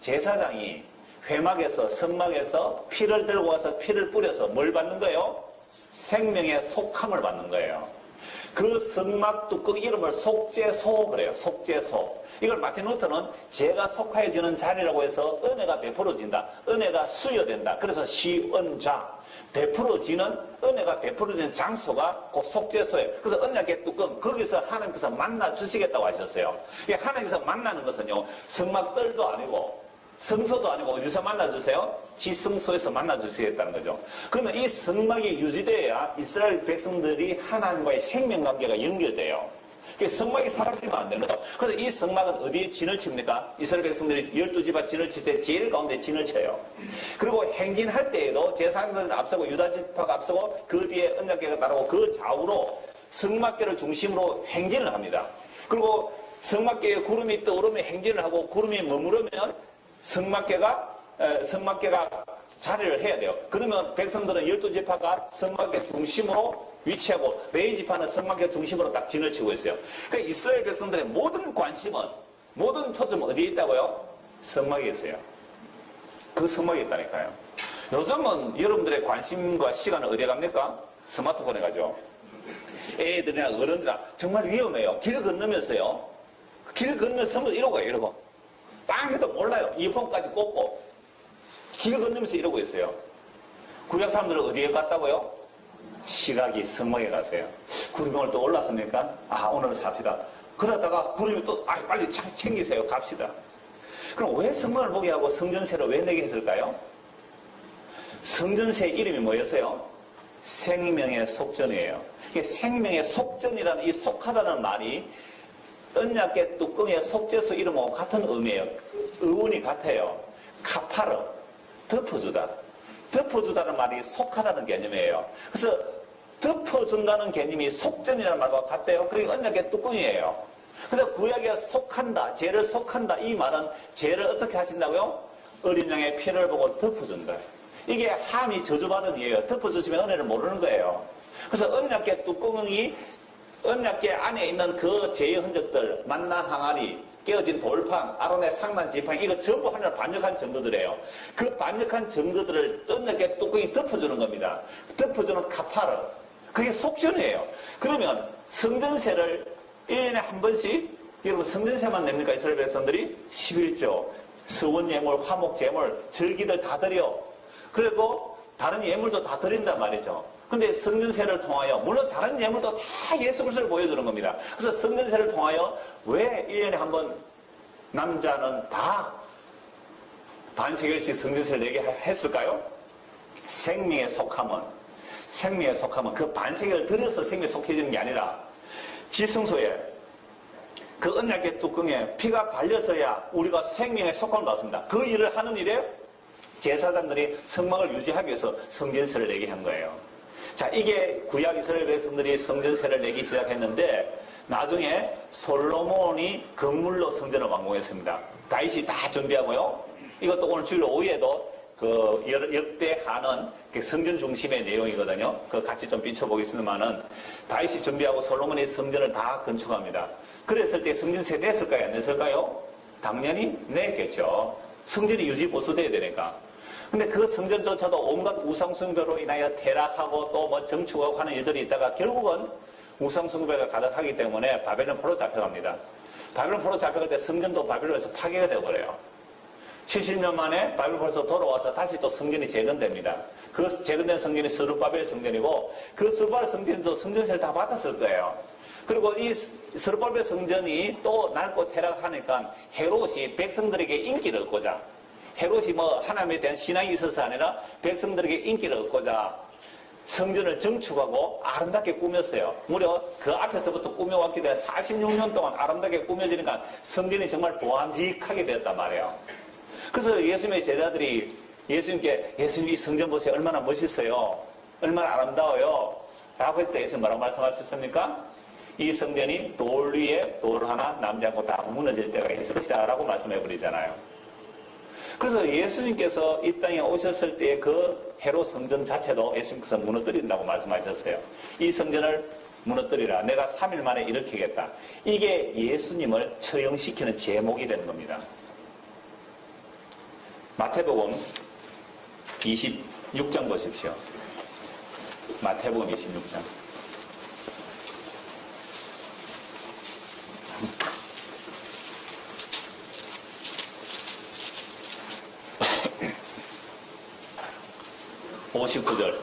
제사장이 회막에서 성막에서 피를 들고 와서 피를 뿌려서 뭘 받는 거예요? 생명의 속함을 받는 거예요. 그 성막 뚜껑 이름을 속죄소 그래요. 속죄소. 이걸 마틴 루터는 제가 속하여지는 자리라고 해서 은혜가 베풀어진다. 은혜가 수여된다. 그래서 시은자. 베풀어지는 은혜가 베풀어지는 장소가 곧 속죄소예요. 그래서 언약의 뚜껑 거기서 하나님께서 만나 주시겠다고 하셨어요. 하나님께서 만나는 것은요 성막들도 아니고 성소도 아니고 어디서 만나 주세요? 지성소에서 만나 주시겠다는 거죠. 그러면 이 성막이 유지돼야 이스라엘 백성들이 하나님과의 생명관계가 연결돼요. 성막이 사라지면 안 되는 거죠. 그래서 이 성막은 어디에 진을 칩니까? 이스라엘 백성들이 12지파 진을 칠 때 제일 가운데 진을 쳐요. 그리고 행진할 때에도 제사장들은 앞서고 유다지파가 앞서고 그 뒤에 언약궤가 따르고 그 좌우로 성막궤를 중심으로 행진을 합니다. 그리고 성막궤에 구름이 떠오르면 행진을 하고 구름이 머무르면 성막궤가 자리를 해야 돼요. 그러면 백성들은 12지파가 성막궤 중심으로 위치하고 레위 지파는 성막궤 중심으로 딱 진을 치고 있어요. 그러니까 이스라엘 백성들의 모든 관심은 모든 초점은 어디에 있다고요? 성막에 있어요. 그 성막에 있다니까요. 요즘은 여러분들의 관심과 시간은 어디에 갑니까? 스마트폰에 가죠. 애들이나 어른들이나 정말 위험해요. 길 건너면서요. 길 건너면서 이러고 가요. 이러고. 빵 해도 몰라요. 이어폰까지 꽂고. 길 건너면서 이러고 있어요. 구약 사람들은 어디에 갔다고요? 시각이 성막에 가세요. 구름이 오늘 또 올랐습니까? 아, 오늘은 삽시다. 그러다가 구름이 또, 빨리 챙기세요. 갑시다. 그럼 왜 성막을 보게 하고 성전세를 왜 내게 했을까요? 성전세 이름이 뭐였어요? 생명의 속전이에요. 이게 생명의 속전이라는 이 속하다는 말이 언약궤 뚜껑의 속죄소 이름하고 같은 의미예요. 의원이 같아요. 카파르, 덮어주다. 덮어주다는 말이 속하다는 개념이에요. 그래서 덮어준다는 개념이 속전이라는 말과 같대요. 그게 언약궤 뚜껑이에요. 그래서 구약에 속한다, 죄를 속한다. 이 말은 죄를 어떻게 하신다고요? 어린 양의 피를 보고 덮어준다. 이게 함이 저주받은 이에요. 덮어주시면 은혜를 모르는 거예요. 그래서 언약궤 뚜껑이 언약궤 안에 있는 그 죄의 흔적들, 만나 항아리, 깨어진 돌판, 아론의 상난 지팡이, 이거 전부 하나를 반역한 증거들이에요. 그 반역한 증거들을 언약궤 뚜껑이 덮어주는 겁니다. 덮어주는 카파르. 그게 속전이에요. 그러면 성전세를 1년에 한 번씩, 여러분 성전세만 냅니까? 이스라엘 백성들이 11조, 서원 예물, 화목 제물, 절기들 다 드려. 그리고 다른 예물도 다 드린단 말이죠. 근데 성전세를 통하여, 물론 다른 예물도 다 예수 그리스도를 보여주는 겁니다. 그래서 성전세를 통하여 왜 1년에 한 번 남자는 다 반세겔씩 성전세를 내게 했을까요? 생명에 속함은 그 반세겔을 들여서 생명에 속해지는 게 아니라 지성소에 그 언약궤 뚜껑에 피가 발려서야 우리가 생명에 속함을 받습니다. 그 일을 하는 일에 제사장들이 성막을 유지하기 위해서 성전세를 내게 한 거예요. 자, 이게 구약 이스라엘 백성들이 성전세를 내기 시작했는데 나중에 솔로몬이 건물로 성전을 완공했습니다. 다윗이 다 준비하고요. 이것도 오늘 주일 오후에도 그 역대하는 성전 중심의 내용이거든요. 그 같이 좀 비춰보겠습니다만은 다윗이 준비하고 솔로몬이 성전을 다 건축합니다. 그랬을 때 성전세 냈을까요? 안 냈을까요? 당연히 냈겠죠. 성전이 유지 보수돼야 되니까. 근데 그 성전조차도 온갖 우상숭배로 인하여 퇴락하고 또 뭐 정축하고 하는 일들이 있다가 결국은 우상숭배가 가득하기 때문에 바벨론 포로 잡혀갑니다. 바벨론 포로 잡혀갈 때 성전도 바벨론에서 파괴가 되어버려요. 70년 만에 바벨론 포로에서 돌아와서 다시 또 성전이 재건됩니다. 그 재건된 성전이 스룹바벨 성전이고 그 스룹바벨 성전도 성전세를 다 받았을 거예요. 그리고 이 스룹바벨 성전이 또 낡고 퇴락하니까 헤롯이 백성들에게 인기를 얻고자 헤롯이 뭐 하나님에 대한 신앙이 있어서 아니라 백성들에게 인기를 얻고자 성전을 정축하고 아름답게 꾸몄어요. 무려 그 앞에서부터 꾸며왔기 때문에 46년 동안 아름답게 꾸며지니까 성전이 정말 보암직하게 되었단 말이에요. 그래서 예수님의 제자들이 예수님께 예수님 이 성전 보세요. 얼마나 멋있어요. 얼마나 아름다워요. 라고 했을 때 예수님 뭐라고 말씀하셨습니까? 이 성전이 돌 위에 돌 하나 남지 않고 다 무너질 때가 있을 것이다 라고 말씀해 버리잖아요. 그래서 예수님께서 이 땅에 오셨을 때 그 헤롯 성전 자체도 예수님께서 무너뜨린다고 말씀하셨어요. 이 성전을 무너뜨리라. 내가 3일 만에 일으키겠다. 이게 예수님을 처형시키는 제목이 되는 겁니다. 마태복음 26장 보십시오. 마태복음 26장. 59절.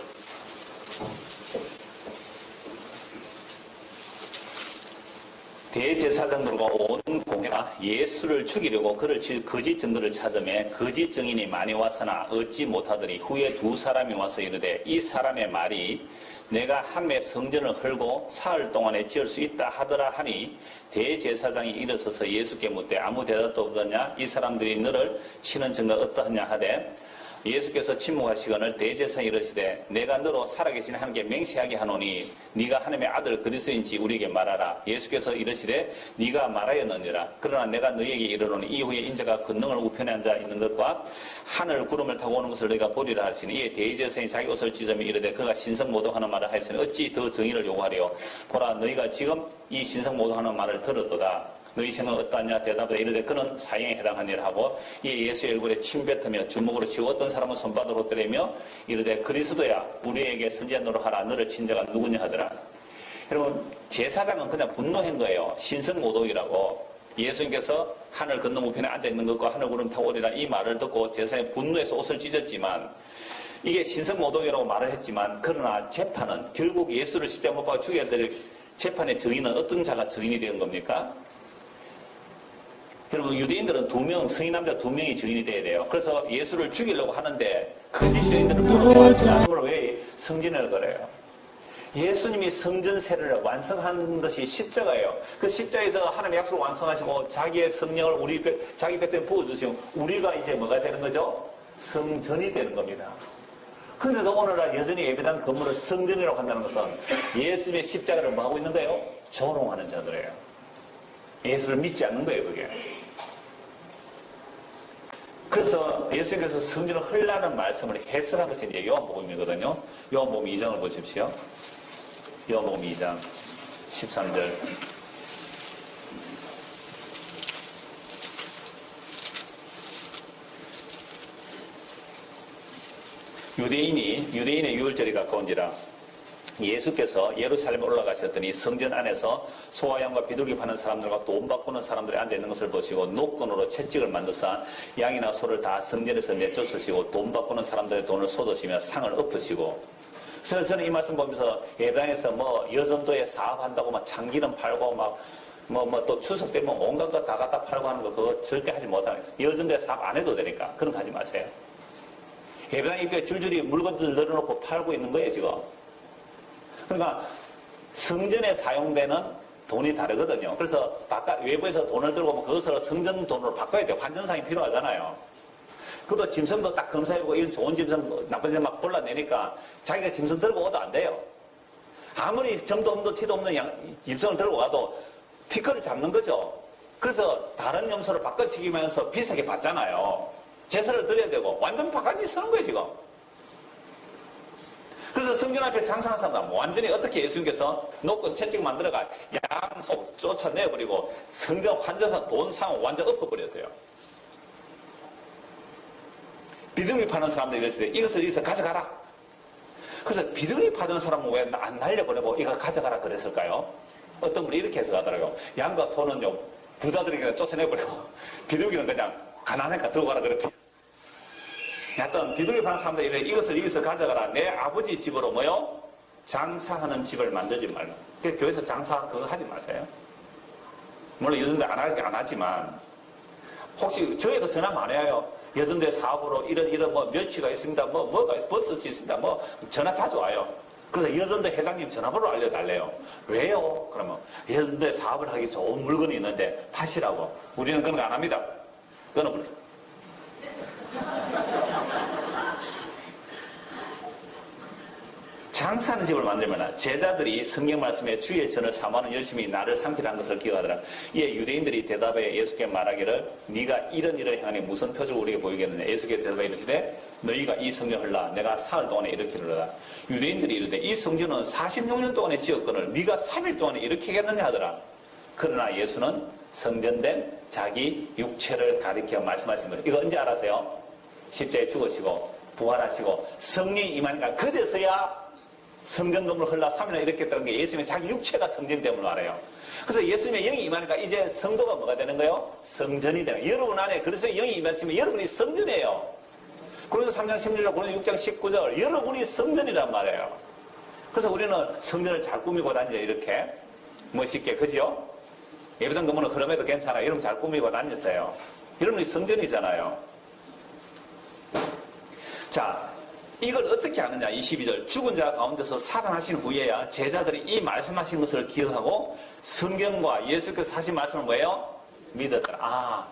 대제사장들과 온 공회가 예수를 죽이려고 그를 칠 거짓 증거를 찾으며 거짓 증인이 많이 왔으나 얻지 못하더니 후에 두 사람이 와서 이르되 이 사람의 말이 내가 함에 성전을 헐고 사흘 동안에 지을 수 있다 하더라 하니 대제사장이 일어서서 예수께 묻되 아무 대답도 없느냐 이 사람들이 너를 치는 증거가 어떠하냐 하되 예수께서 침묵하시거늘 대제사장이 이르시되 내가 너로 살아계신 하나님께 맹세하게 하노니 네가 하나님의 아들 그리스도인지 우리에게 말하라. 예수께서 이르시되 네가 말하였느니라. 그러나 내가 너희에게 이르노니 이후에 인자가 권능을 우편에 앉아 있는 것과 하늘 구름을 타고 오는 것을 너희가 보리라 하시니 이에 대제사장이 자기 옷을 찢으며 이르되 그가 신성모독하는 말을 하였으니 어찌 더 정의를 요구하리요. 보라 너희가 지금 이 신성모독하는 말을 들었도다. 너희 생각은 어떠하냐 대답하되 이르되 그는 사형에 해당하니라 하고 이에 예수의 얼굴에 침 뱉으며 주먹으로 치고 어떤 사람은 손바닥으로 때리며 이르되 그리스도야 우리에게 선지자노로 하라 너를 친 자가 누구냐 하더라. 여러분 제사장은 그냥 분노한 거예요. 신성모독이라고. 예수님께서 하늘 건너 우편에 앉아있는 것과 하늘 구름 타고 오리라 이 말을 듣고 제사장이 분노해서 옷을 찢었지만 이게 신성모독이라고 말을 했지만 그러나 재판은 결국 예수를 십자가 못 박아 죽여야 될 재판의 증인은 어떤 자가 증인이 된 겁니까? 여러분 유대인들은 성인 남자 2명이 증인이 돼야 돼요. 그래서 예수를 죽이려고 하는데 거짓 증인들은 불러내지 않은 걸 왜 성전을 그래요? 예수님이 성전세를 완성한 것이 십자가예요. 그 십자가에서 하나님의 약속을 완성하시고 자기의 성령을 자기 백성에 부어주시고 우리가 이제 뭐가 되는 거죠? 성전이 되는 겁니다. 그래서 오늘날 여전히 예배당 건물을 성전이라고 한다는 것은 예수님의 십자가를 뭐 하고 있는 거예요? 조롱하는 자들이에요. 예수를 믿지 않는 거예요, 그게. 그래서 예수님께서 성전을 헐라는 말씀을 해설한 것이 이제 요한복음이거든요. 요한복음 2장을 보십시오. 요한복음 2장 13절. 유대인의 유월절이 가까운지라 예수께서 예루살렘에 올라가셨더니 성전 안에서 소와 양과 비둘기 파는 사람들과 돈 바꾸는 사람들이 앉아있는 것을 보시고 노건으로 채찍을 만드사 양이나 소를 다 성전에서 내쫓으시고 돈 바꾸는 사람들의 돈을 쏟으시며 상을 엎으시고. 그래서 저는 이 말씀 보면서 예배당에서 뭐 여전도에 사업한다고 막 참기름 팔고 막 또 추석 때면 온갖 거 다 갖다 팔고 하는 거 그거 절대 하지 못하는 거예요. 여전도에 사업 안 해도 되니까 그런 거 하지 마세요. 예배당 입구에 줄줄이 물건들 늘어놓고 팔고 있는 거예요 지금. 그러니까 성전에 사용되는 돈이 다르거든요. 그래서 외부에서 돈을 들고 오면 그것을 성전 돈으로 바꿔야 돼요. 환전상이 필요하잖아요. 그것도 짐승도 딱 검사해보고 이건 좋은 짐승, 나쁜 짐승 막 골라내니까 자기가 짐승 들고 오도 안 돼요. 아무리 점도 없는 티도 없는 짐승을 들고 와도 티끌을 잡는 거죠. 그래서 다른 염소를 바꿔치기면서 비싸게 받잖아요. 제사를 드려야 되고 완전 바가지 쓰는 거예요 지금. 그래서 성전 앞에 장사하는 사람들 완전히 어떻게 예수님께서 노건 채찍 만들어가 양, 소 쫓아내버리고 성전 환전사 돈 상을 완전 엎어버렸어요. 비둘기 파는 사람들이 이랬을 때 이것을 여기서 가져가라. 그래서 비둘기 파는 사람은 왜 안 날려보내고 이거 가져가라 그랬을까요? 어떤 분이 이렇게 해서 가더라고요. 양과 소는요 부자들이 그냥 쫓아내버리고 비둘기는 그냥 가난하니까 들고 가라 그랬대요. 하여튼 비둘기 파는 사람들이 이래 이것을 여기서 가져가라. 내 아버지 집으로 뭐요? 장사하는 집을 만들지 말라. 그래서 교회에서 장사 그거 하지 마세요. 물론 요즘도 안 하지만 혹시 저희도 전화 많이 와요. 여전대 사업으로 이런 뭐 멸치가 있습니다. 뭐가 버섯이 있습니다. 뭐 전화 자주 와요. 그래서 여전대 회장님 전화번호 알려달래요. 왜요? 그러면 여전대 사업을 하기 좋은 물건이 있는데 파시라고. 우리는 그런 거 안 합니다. 그거는 장사하는 집을 만들면 제자들이 성경 말씀에 주의 전을 사모하는 열심히 나를 삼키라는 것을 기억하더라. 이에 유대인들이 대답해 예수께 말하기를 네가 이런 일을 행하니 무슨 표적을 우리에게 보이겠느냐. 예수께 대답해 이르시되 너희가 이 성전을 헐라 내가 사흘 동안에 일으키리라. 유대인들이 이르되 이 성전은 46년 동안에 지었거늘 네가 3일 동안에 일으키겠느냐 하더라. 그러나 예수는 성전된 자기 육체를 가리켜 말씀하신 거예요. 이거 언제 알았어요? 십자가에 죽으시고 부활하시고 성령이 임하니까 그제서야 성전 건물 헐라 3일을 일으켰다는 게 예수님의 자기 육체가 성전 때문에 알아요. 그래서 예수님의 영이 임하니까 이제 성도가 뭐가 되는 거예요? 성전이 되는 거예요. 여러분 안에 그래서 영이 임하시면 여러분이 성전이에요. 고린도서 3장 16절, 고린도서 6장 19절, 여러분이 성전이란 말이에요. 그래서 우리는 성전을 잘 꾸미고 다녀요. 이렇게 멋있게, 그죠? 예배당 건물은 흐름에도 괜찮아요. 여러분 잘 꾸미고 다녔어요. 여러분이 성전이잖아요. 자, 이걸 어떻게 하느냐. 22절. 죽은 자 가운데서 살아나신 후에야 제자들이 이 말씀하신 것을 기억하고 성경과 예수께서 하신 말씀을 뭐예요? 믿었더라. 아,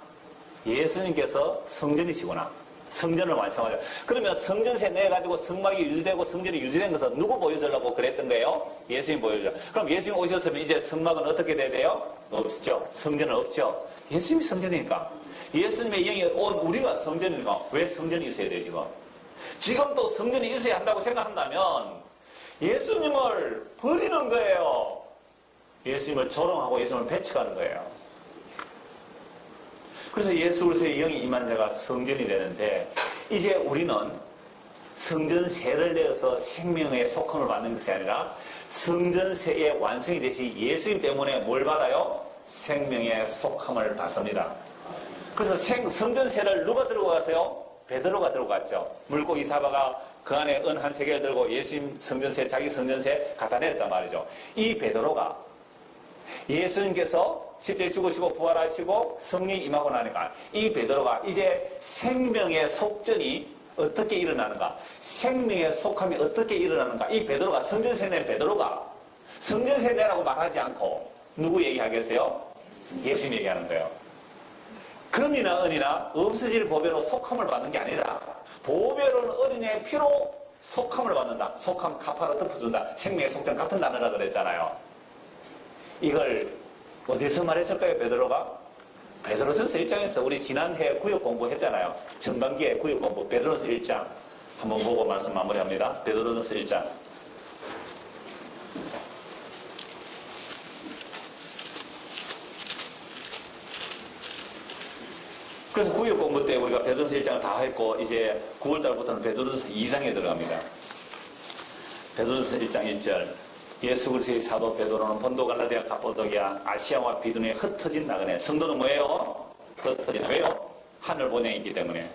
예수님께서 성전이시구나. 성전을 완성하자. 그러면 성전세 내가지고 성막이 유지되고 성전이 유지된 것은 누구 보여주려고 그랬던 거예요? 예수님 보여주려. 그럼 예수님 오셨으면 이제 성막은 어떻게 돼야 돼요? 없죠. 성전은 없죠. 예수님이 성전이니까. 예수님의 영이 온 우리가 성전이니까 왜 성전이 있어야 돼요, 지금? 지금 또 성전이 있어야 한다고 생각한다면 예수님을 버리는 거예요. 예수님을 조롱하고 예수님을 배척하는 거예요. 그래서 예수 그리스도의 영이 임한 자가 성전이 되는데 이제 우리는 성전세를 내어서 생명의 속함을 받는 것이 아니라 성전세의 완성이 되시 예수님 때문에 뭘 받아요? 생명의 속함을 받습니다. 그래서 성전세를 누가 들고 가세요? 베드로가 들고 갔죠. 물고기 사바가 그 안에 은 한 3개를 들고 예수님 성전세, 자기 성전세 갖다 내렸단 말이죠. 이 베드로가 예수님께서 십자가에 죽으시고 부활하시고 성령이 임하고 나니까 이 베드로가 이제 생명의 속전이 어떻게 일어나는가, 생명의 속함이 어떻게 일어나는가, 이 베드로가 성전세내 베드로가 성전세내라고 말하지 않고 누구 얘기하겠어요? 예수님 얘기하는 거예요. 금이나 은이나 없어질 보배로 속함을 받는 게 아니라 보배로는 어린애의 피로 속함을 받는다. 속함 카파로 덮어준다. 생명의 속전 같은 단어라 그랬잖아요. 이걸 어디서 말했을까요, 베드로가? 베드로전서 1장에서 우리 지난해 구역 공부했잖아요. 전반기에 구역 공부, 베드로전서 1장. 한번 보고 말씀 마무리합니다. 베드로전서 1장. 그래서 구역 공부 때 우리가 베드로전서 1장을 다 했고, 이제 9월달부터는 베드로전서 2장에 들어갑니다. 베드로전서 1장 1절. 예수 그리스도의 사도 베드로는 본도 갈라디아 갑보도기아 아시아와 비두니에 흩어진 나그네. 성도는 뭐예요? 흩어진. 왜요? 하늘 본향이기 때문에.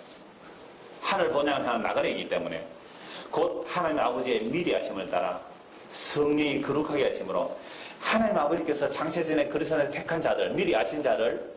하늘 본향을 하는 나그네이기 때문에. 곧 하나님 아버지의 미리 하심을 따라 성령이 거룩하게 하심으로 하나님 아버지께서 창세전에 그리스도를 택한 자들, 미리 아신 자를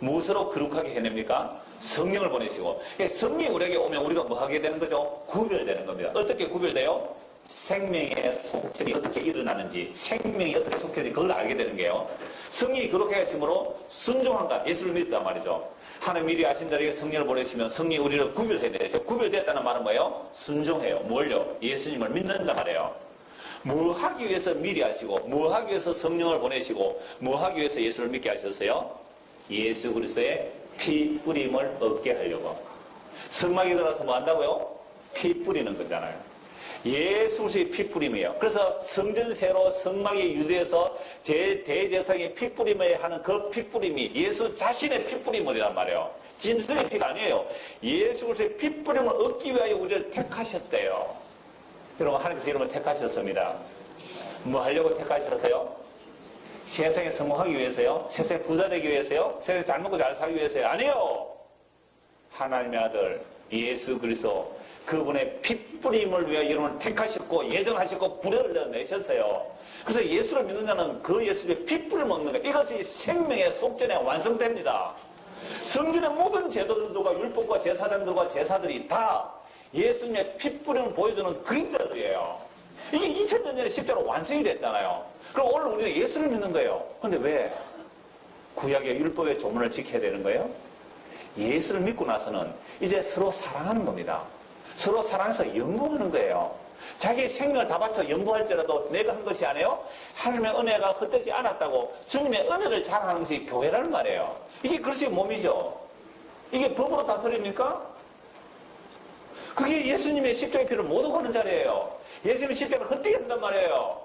무엇으로 거룩하게 해냅니까? 성령을 보내시고. 성령이 우리에게 오면 우리가 뭐 하게 되는 거죠? 구별되는 겁니다. 어떻게 구별돼요? 생명의 속전이 어떻게 일어나는지, 생명이 어떻게 속해지는지 그걸 알게 되는 게요. 성령이 그렇게 하심으로 순종한다. 예수를 믿었단 말이죠. 하나님 미리 아신 자에게 성령을 보내시면 성령이 우리를 구별해야 되죠. 구별됐다는 말은 뭐예요? 순종해요. 뭘요? 예수님을 믿는단 말이에요. 뭐 하기 위해서 미리 하시고, 뭐 하기 위해서 성령을 보내시고, 뭐 하기 위해서 예수를 믿게 하셨어요? 예수 그리스도의 피 뿌림을 얻게 하려고. 성막에 들어가서 뭐 한다고요? 피 뿌리는 거잖아요. 예수 그리스도의 피 뿌림이에요. 그래서 성전세로 성막에 유지해서 대제사장의 피 뿌림을 하는 그 피 뿌림이 예수 자신의 피 뿌림이란 말이에요. 짐승의 피가 아니에요. 예수 그리스도의 피 뿌림을 얻기 위하여 우리를 택하셨대요. 여러분, 하나님께서 이름을 택하셨습니다. 뭐 하려고 택하셨어요? 세상에 성공하기 위해서요? 세상에 부자 되기 위해서요? 세상에 잘 먹고 잘 살기 위해서요? 아니요. 하나님의 아들 예수 그리스도 그분의 핏뿌림을 위하여 여러분을 택하셨고 예정하셨고 불을 내셨어요. 그래서 예수를 믿는 자는 그 예수의 핏뿌림을 먹는 거예요. 이것이 생명의 속전에 완성됩니다. 성전의 모든 제도들과 율법과 제사장들과 제사들이 다 예수님의 핏뿌림을 보여주는 그림자들이에요. 이게 2000년 전에 실제로 완성이 됐잖아요. 그럼 오늘 우리는 예수를 믿는 거예요. 근데 왜 구약의 율법의 조문을 지켜야 되는 거예요? 예수를 믿고 나서는 이제 서로 사랑하는 겁니다. 서로 사랑해서 연구하는 거예요. 자기의 생명을 다 바쳐 연구할지라도 내가 한 것이 아니에요. 하나님의 은혜가 헛되지 않았다고 주님의 은혜를 자랑하는 것이 교회라는 말이에요. 이게 그리스도의 몸이죠. 이게 법으로 다스립니까? 그게 예수님의 십자가의 피를 못 오가는 자리예요. 예수님의 십자가를 헛되게 한단 말이에요.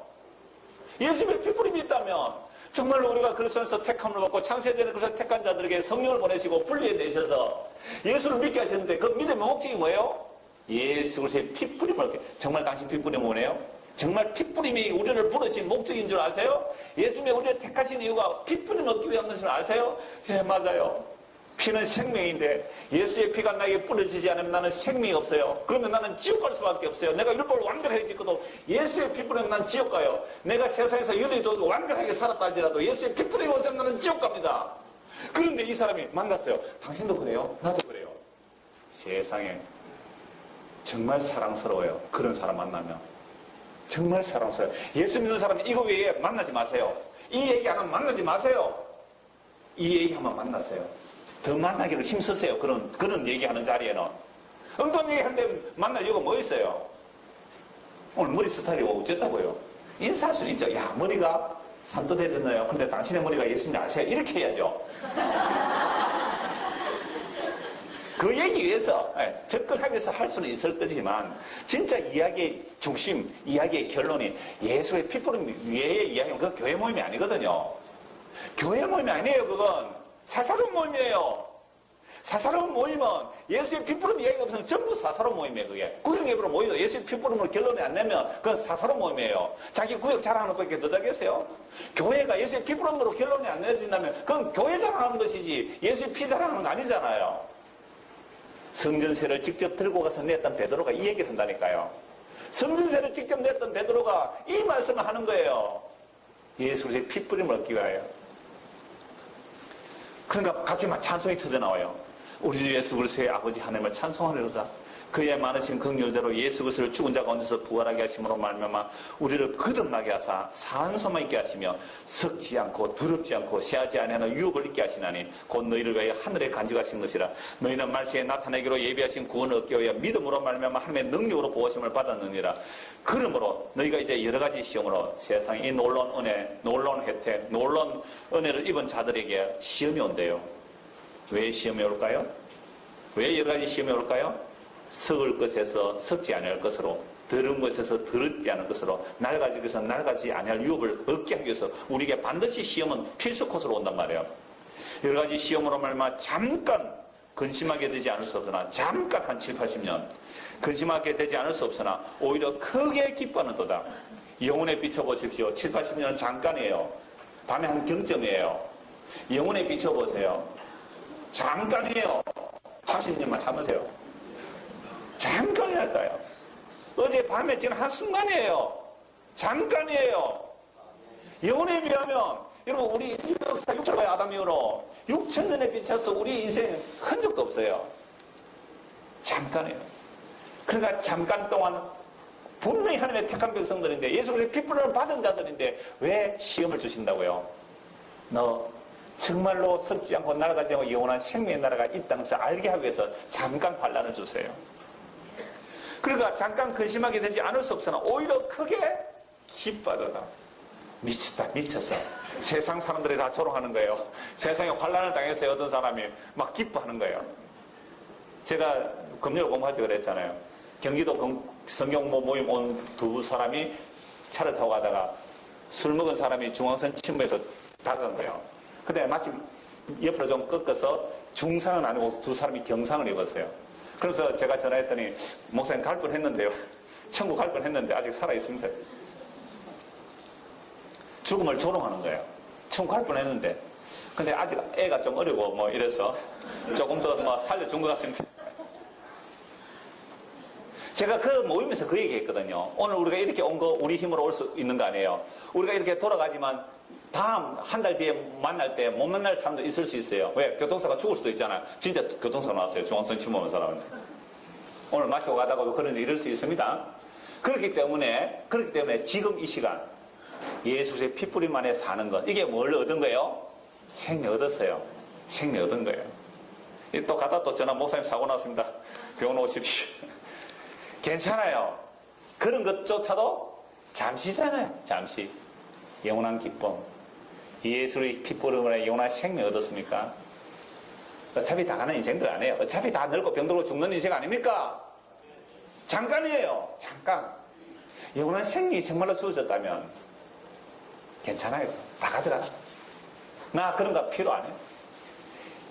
예수님의 피뿌림이 있다면 정말로 우리가 그리스도 안에서 택함을 받고 창세전에 그리스도 택한 자들에게 성령을 보내시고 분리해내셔서 예수를 믿게 하셨는데 그 믿음의 목적이 뭐예요? 예수 그리스도의 피뿌림을. 정말 당신 피뿌림을 원해요? 정말 피뿌림이 우리를 부르신 목적인 줄 아세요? 예수님이 우리를 택하신 이유가 피뿌림을 얻기 위한 것을 아세요? 예, 맞아요. 피는 생명인데 예수의 피가 나에게 뿌려지지 않으면 나는 생명이 없어요. 그러면 나는 지옥 갈 수밖에 없어요. 내가 율법을 완벽하게 지켜도 예수의 피 뿌리면 난 지옥 가요. 내가 세상에서 윤리도 완벽하게 살았다 할지라도 예수의 피 뿌리고 없으면 나는 지옥 갑니다. 그런데 이 사람이 만났어요. 당신도 그래요? 나도 그래요. 세상에 정말 사랑스러워요. 그런 사람 만나면 정말 사랑스러워요. 예수 믿는 사람은 이거 외에 만나지 마세요. 이 얘기 하면 만나지 마세요. 이 얘기하면 만나세요. 더 만나기를 힘쓰세요. 그런 얘기하는 자리에는. 엉뚱한 얘기하는데 만날 이유가 뭐 있어요? 오늘 머리 스타일이 어쨌다고요? 인사할 수는 있죠. 야, 머리가 산뜻해졌네요. 근데 당신의 머리가 예수님 아세요? 이렇게 해야죠. 그 얘기 위해서 접근하기 위해서 할 수는 있을 거지만 진짜 이야기의 중심, 이야기의 결론이 예수의 피뿌림 위의 이야기는 그 교회 모임이 아니거든요. 교회 모임이 아니에요. 그건 사사로운 모임이에요. 사사로운 모임은 예수의 피뿌림 이야기가 없으면 전부 사사로운 모임이에요. 그게 구역예배로 모이도 예수의 피뿌림으로 결론이 안 내면 그건 사사로운 모임이에요. 자기 구역 자랑하는 것밖에 너다겠어요? 교회가 예수의 피뿌림으로 결론이 안 내진다면 그건 교회 자랑하는 것이지 예수의 피 자랑하는 거 아니잖아요. 성전세를 직접 들고 가서 냈던 베드로가 이 얘기를 한다니까요. 성전세를 직접 냈던 베드로가 이 말씀을 하는 거예요. 예수 그리스도의 피뿌림을 얻기 위하여. 그러니까 갑자기 막 찬송이 터져나와요. 우리 주 예수 그리스도의 아버지 하나님을 찬송하리로다. 그의 많으신 긍휼대로 예수 그리스도를 죽은 자 가운데서 부활하게 하심으로 말미암아 우리를 거듭나게 하사 산소만 있게 하시며 썩지 않고 더럽지 않고 새하지 아니하는 유업을 있게 하시나니 곧 너희를 위하여 하늘에 간직하신 것이라. 너희는 말세에 나타내기로 예비하신 구원을 얻기 위하여 믿음으로 말미암아 하나님의 능력으로 보호심을 받았느니라. 그러므로 너희가 이제 여러 가지 시험으로 세상에 이 놀라운 은혜, 놀라운 혜택, 놀라운 은혜를 입은 자들에게 시험이 온대요. 왜 시험이 올까요? 왜 여러 가지 시험이 올까요? 썩을 것에서 썩지 아니할 것으로, 더러운 것에서 더럽지 않을 것으로, 낡아지기 위해서 낡아지지 아니할 유업을 얻게 하기 위해서 우리에게 반드시 시험은 필수 코스로 온단 말이에요. 여러 가지 시험으로 말미암아 잠깐 근심하게 되지 않을 수 없으나, 잠깐 한 7, 80년 근심하게 되지 않을 수 없으나 오히려 크게 기뻐하는도다. 영혼에 비춰보십시오. 7, 80년은 잠깐이에요. 밤에 한 경점이에요. 영혼에 비춰보세요. 잠깐이에요. 80년만 참으세요. 잠깐이랄까요? 어제 밤에 지난 한순간이에요. 잠깐이에요. 영혼에 비하면 여러분 우리 역사 6천년의 아담 이후로 6천년에 비춰서 우리 인생 흔적도 없어요. 잠깐이에요. 그러니까 잠깐 동안 분명히 하나님의 택한 백성들인데 예수 그리스도의 피부를 받은 자들인데 왜 시험을 주신다고요? 너 정말로 썩지 않고 낡아지 않고 영원한 생명의 나라가 있다는 것을 알게 하기 위해서 잠깐 환난을 주세요. 그러니까 잠깐 근심하게 되지 않을 수 없으나 오히려 크게 기뻐하더라. 미쳤다, 미쳤어. 세상 사람들이 다 조롱하는 거예요. 세상에 환난을 당했어요. 어떤 사람이 막 기뻐하는 거예요. 제가 금요일 공부할 때 그랬잖아요. 경기도 성경 모임 온 두 사람이 차를 타고 가다가 술 먹은 사람이 중앙선 침범해서 다가간 거예요. 근데 마침 옆으로 좀 꺾어서 중상은 아니고 두 사람이 경상을 입었어요. 그래서 제가 전화했더니 목사님 갈 뻔했는데요. 천국 갈 뻔했는데 아직 살아있습니다. 죽음을 조롱하는 거예요. 천국 갈 뻔했는데 근데 아직 애가 좀 어리고 뭐 이래서 조금 더 뭐 살려준 것 같습니다. 제가 그 모임에서 그 얘기했거든요. 오늘 우리가 이렇게 온 거 우리 힘으로 올 수 있는 거 아니에요. 우리가 이렇게 돌아가지만 다음 한 달 뒤에 만날 때 못 만날 사람도 있을 수 있어요. 왜? 교통사가 죽을 수도 있잖아요. 진짜 교통사가 나왔어요. 중앙선 침범한 사람은. 오늘 마시고 가다가도 그런 일이 있을 수 있습니다. 그렇기 때문에 지금 이 시간 예수의 피뿌림 안에 사는 것, 이게 뭘 얻은 거예요? 생명 얻었어요. 생명 얻은 거예요. 또 가다 또 전화 목사님 사고 났습니다. 병원 오십시오. 괜찮아요. 그런 것조차도 잠시잖아요. 잠시. 영원한 기쁨. 예수의 피뿌림으로 영원한 생명 얻었습니까? 어차피 다 가는 인생들 아니에요. 어차피 다 늙고 병들고 죽는 인생 아닙니까? 잠깐이에요. 잠깐. 영원한 생명이 정말로 주어졌다면 괜찮아요. 다 가져가. 나 그런 거 필요 안 해요.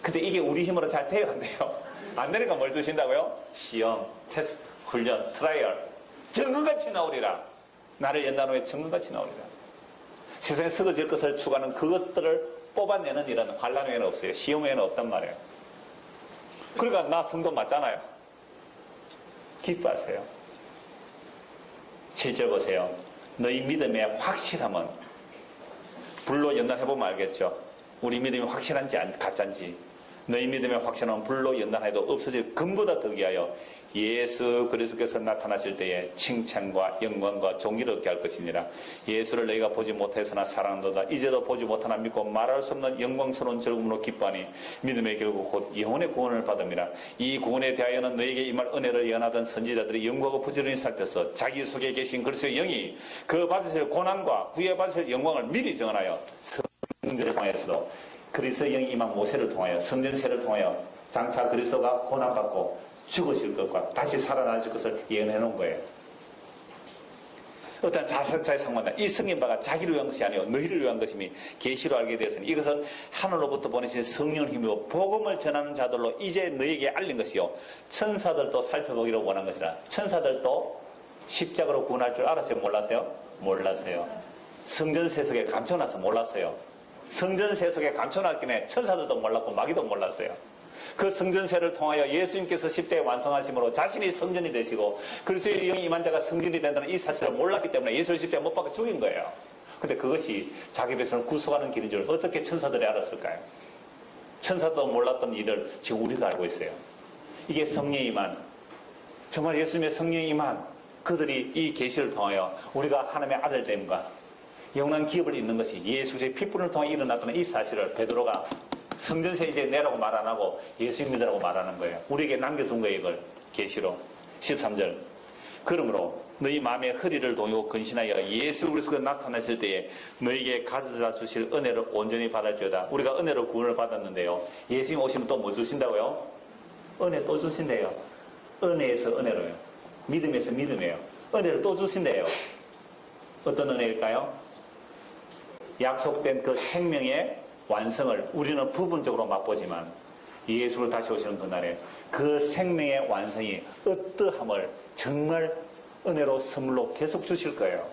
근데 이게 우리 힘으로 잘 돼야 안 돼요. 안 되니까 뭘 주신다고요? 시험, 테스트, 훈련, 트라이얼. 정금같이 나오리라. 나를 연단 후에 정금같이 나오리라. 세상에 썩어질 것을 추구하는 그것들을 뽑아내는 일은 환란 외에는 없어요. 시험 외에는 없단 말이에요. 그러니까 나 성도 맞잖아요. 기뻐하세요. 7절 보세요. 너희 믿음의 확실함은, 불로 연단해보면 알겠죠. 우리 믿음이 확실한지 가짜인지. 너희 믿음의 확실함은 불로 연단해도 없어질 금보다 덕이하여 예수 그리스도께서 나타나실 때에 칭찬과 영광과 존귀를 얻게 할 것이니라. 예수를 너희가 보지 못해서나 사랑한도다. 이제도 보지 못하나 믿고 말할 수 없는 영광스러운 즐거움으로 기뻐하니 믿음의 결국 곧 영혼의 구원을 받음이라. 이 구원에 대하여는 너희에게 임할 은혜를 예언하던 선지자들이 영광과 부지런히 살펴서 자기 속에 계신 그리스도의 영이 그 받으실 고난과 구해 받으실 영광을 미리 정하여 성전을 통하여서 그리스도의 영이 임한 모세를 통하여 성전세를 통하여 장차 그리스도가 고난받고 죽으실 것과 다시 살아나실 것을 예언해 놓은 거예요. 어떤 자석자의 상관다. 이 성경 바가 자기를 위한 것이 아니요 너희를 위한 것임이 계시로 알게 되었으니 이것은 하늘로부터 보내신 성령 힘이고 복음을 전하는 자들로 이제 너희에게 알린 것이요 천사들도 살펴보기를 원한 것이라. 천사들도 십자가로 구원할 줄 알았어요? 몰랐어요? 몰랐어요. 성전 세속에 감춰놔서 몰랐어요. 성전 세속에 감춰놨기에 천사들도 몰랐고 마귀도 몰랐어요. 그 성전세를 통하여 예수님께서 십자가에 완성하심으로 자신이 성전이 되시고 그리스도의 영이 임한 자가 성전이 된다는 이 사실을 몰랐기 때문에 예수를 십자가에 못 박아 죽인 거예요. 근데 그것이 자기 백성을 구속하는 길인 줄 어떻게 천사들이 알았을까요? 천사도 몰랐던 일을 지금 우리가 알고 있어요. 이게 성령이 임한, 정말 예수님의 성령이 임한 그들이 이 계시를 통하여 우리가 하나님의 아들됨과 영원한 기업을 잇는 것이 예수의 핏불을 통해 일어났다는 이 사실을 베드로가 성전세 이제 내라고 말 안 하고 예수 믿으라고 말하는 거예요. 우리에게 남겨둔 거예요. 이걸 계시로 13절. 그러므로 너희 마음의 허리를 동이고 근신하여 예수 그리스도가 나타났을 때에 너희에게 가져다 주실 은혜를 온전히 받을지어다. 우리가 은혜로 구원을 받았는데요. 예수님 오시면 또 뭐 주신다고요? 은혜 또 주신대요. 은혜에서 은혜로요. 믿음에서 믿음이에요. 은혜를 또 주신대요. 어떤 은혜일까요? 약속된 그 생명의 완성을 우리는 부분적으로 맛보지만 예수를 다시 오시는 그날에 그 생명의 완성이 어떠함을 정말 은혜로 선물로 계속 주실 거예요.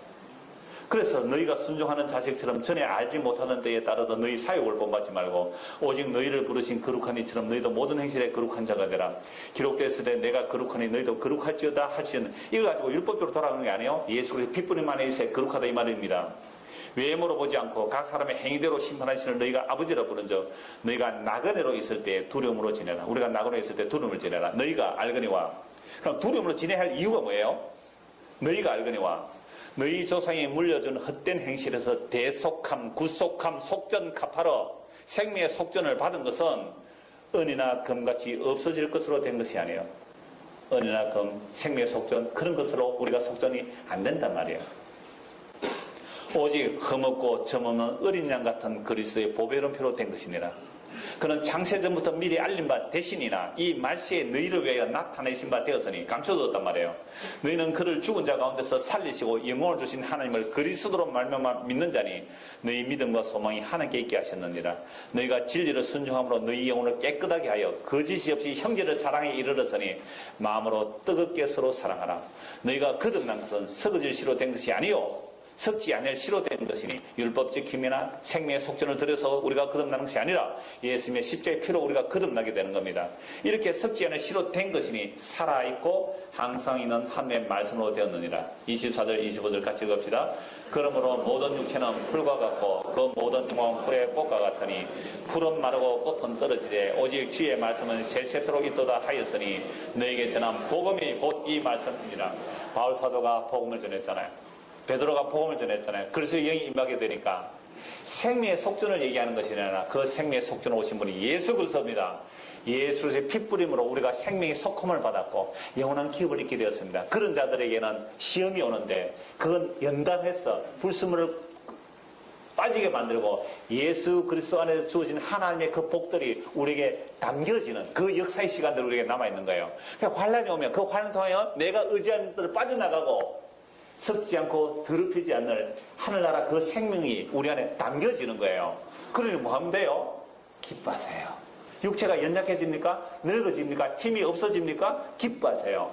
그래서 너희가 순종하는 자식처럼 전에 알지 못하는 때에 따라서 너희 사욕을 본받지 말고 오직 너희를 부르신 거룩한 이처럼 너희도 모든 행실에 거룩한 자가 되라. 기록되었을 때 내가 거룩하니 너희도 거룩할지어다 하시는, 이걸 가지고 율법적으로 돌아가는 게 아니에요. 예수 그리스도의 핏뿌림 안에 있어 거룩하다 이 말입니다. 외모로 보지 않고 각 사람의 행위대로 심판하시는 너희가 아버지라 부른즉 너희가 나그네로 있을 때 두려움으로 지내라. 우리가 나그네로 있을 때 두려움을 지내라. 너희가 알거니와. 그럼 두려움으로 지내야 할 이유가 뭐예요? 너희가 알거니와 너희 조상이 물려준 헛된 행실에서 대속함, 구속함, 속전 카파러 생명의 속전을 받은 것은 은이나 금같이 없어질 것으로 된 것이 아니에요. 은이나 금, 생명의 속전, 그런 것으로 우리가 속전이 안 된단 말이에요. 오직 흠없고 점없는 어린 양 같은 그리스도의 보배로운 피로 된 것이니라. 그는 창세전부터 미리 알린 바 대신이나 이 말세에 너희를 위하여 나타내신 바 되었으니 감춰두었단 말이에요. 너희는 그를 죽은 자 가운데서 살리시고 영광을 주신 하나님을 그리스도로 말미암아 믿는 자니 너희 믿음과 소망이 하나님께 있게 하셨느니라. 너희가 진리를 순종함으로 너희 영혼을 깨끗하게 하여 거짓이 없이 형제를 사랑에 이르렀으니 마음으로 뜨겁게 서로 사랑하라. 너희가 거듭난 것은 썩어질 시로 된 것이 아니요 썩지 아니할 시로 된 것이니 율법 지킴이나 생명의 속전을 들여서 우리가 거듭나는 것이 아니라 예수님의 십자의 피로 우리가 거듭나게 되는 겁니다. 이렇게 썩지 않을 시로 된 것이니 살아있고 항상 있는 하나님의 말씀으로 되었느니라. 24절 25절 같이 읽읍시다. 그러므로 모든 육체는 풀과 같고 그 모든 영광은 풀의 꽃과 같으니 풀은 마르고 꽃은 떨어지되 오직 주의 말씀은 세세토록 있도다 하였으니 너에게 전한 복음이 곧 이 말씀이니라. 바울 사도가 복음을 전했잖아요. 베드로가 복음을 전했잖아요. 그래서 영이 임하게 되니까 생명의 속전을 얘기하는 것이 아니라 그 생명의 속전을 오신 분이 예수 그리스도입니다. 예수의 핏뿌림으로 우리가 생명의 속함을 받았고 영원한 기업을 잊게 되었습니다. 그런 자들에게는 시험이 오는데 그건 연단해서 불순물을 빠지게 만들고 예수 그리스도 안에서 주어진 하나님의 그 복들이 우리에게 담겨지는 그 역사의 시간들이 우리에게 남아있는 거예요. 그러니까 환란이 오면 그 환란 통하여 내가 의지하는 것들을 빠져나가고 썩지 않고 더럽히지 않을 하늘나라 그 생명이 우리 안에 담겨지는 거예요. 그러니 뭐 하면 돼요? 기뻐하세요. 육체가 연약해집니까? 늙어집니까? 힘이 없어집니까? 기뻐하세요.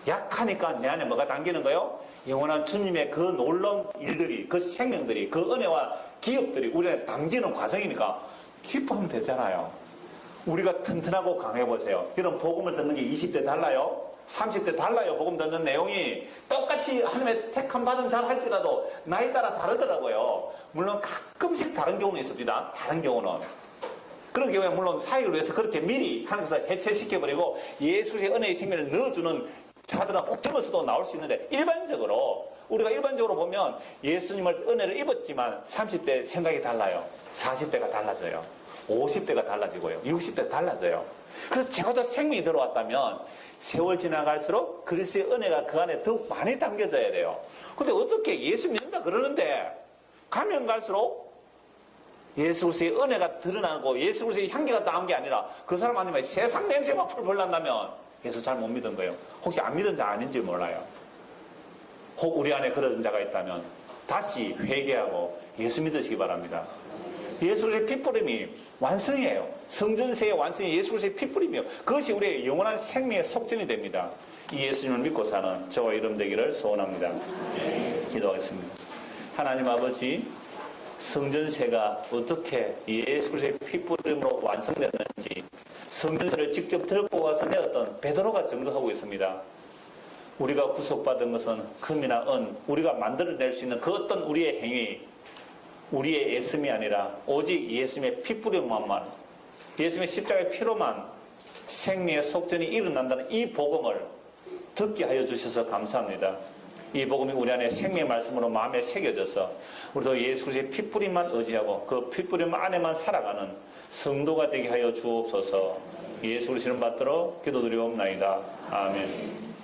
약하니까 내 안에 뭐가 담기는 거예요? 영원한 주님의 그 놀라운 일들이, 그 생명들이, 그 은혜와 기업들이 우리 안에 담기는 과정이니까 기뻐하면 되잖아요. 우리가 튼튼하고 강해 보세요. 이런 복음을 듣는 게 20대 달라요? 30대 달라요? 복음 듣는 내용이 똑같이 하나님의 택함 받은 잘 할지라도 나이 따라 다르더라고요. 물론 가끔씩 다른 경우는 있습니다. 다른 경우는. 그런 경우에 물론 사역을 위해서 그렇게 미리 하나님께서 해체시켜버리고 예수의 은혜의 생명을 넣어주는 자들은 혹점에서도 나올 수 있는데 우리가 일반적으로 보면 예수님을 은혜를 입었지만 30대 생각이 달라요. 40대가 달라져요. 50대가 달라지고요. 60대 달라져요. 그래서 적어도 생명이 들어왔다면 세월 지나갈수록 그리스도의 은혜가 그 안에 더욱 많이 담겨져야 돼요. 근데 어떻게 예수 믿는다 그러는데 가면 갈수록 예수 그리스도의 은혜가 드러나고 예수 그리스도의 향기가 나온 게 아니라 그 사람 아니면 세상 냄새만 풀풀 난다면 예수 잘 못 믿은 거예요. 혹시 안 믿은 자 아닌지 몰라요. 혹 우리 안에 그런 자가 있다면 다시 회개하고 예수 믿으시기 바랍니다. 예수 그리스도의 핏부림이 완성이에요. 성전세의 완성이 예수 그리스도의 핏부림이에요. 그것이 우리의 영원한 생명의 속전이 됩니다. 이 예수님을 믿고 사는 저와 여러분 되기를 소원합니다. 기도하겠습니다. 하나님 아버지, 성전세가 어떻게 예수 그리스도의 핏부림으로 완성됐는지 성전세를 직접 들고 와서 내었던 베드로가 증거하고 있습니다. 우리가 구속받은 것은 금이나 은, 우리가 만들어낼 수 있는 그 어떤 우리의 행위, 우리의 애씀이 아니라 오직 예수님의 핏부림만만, 예수님의 십자가의 피로만 생명의 속전이 일어난다는 이 복음을 듣게 하여 주셔서 감사합니다. 이 복음이 우리 안에 생명의 말씀으로 마음에 새겨져서 우리도 예수 그리스도의 핏부림만 의지하고 그 핏부림 안에만 살아가는 성도가 되게 하여 주옵소서. 예수 그리스도를 받들어 기도드리옵나이다. 아멘.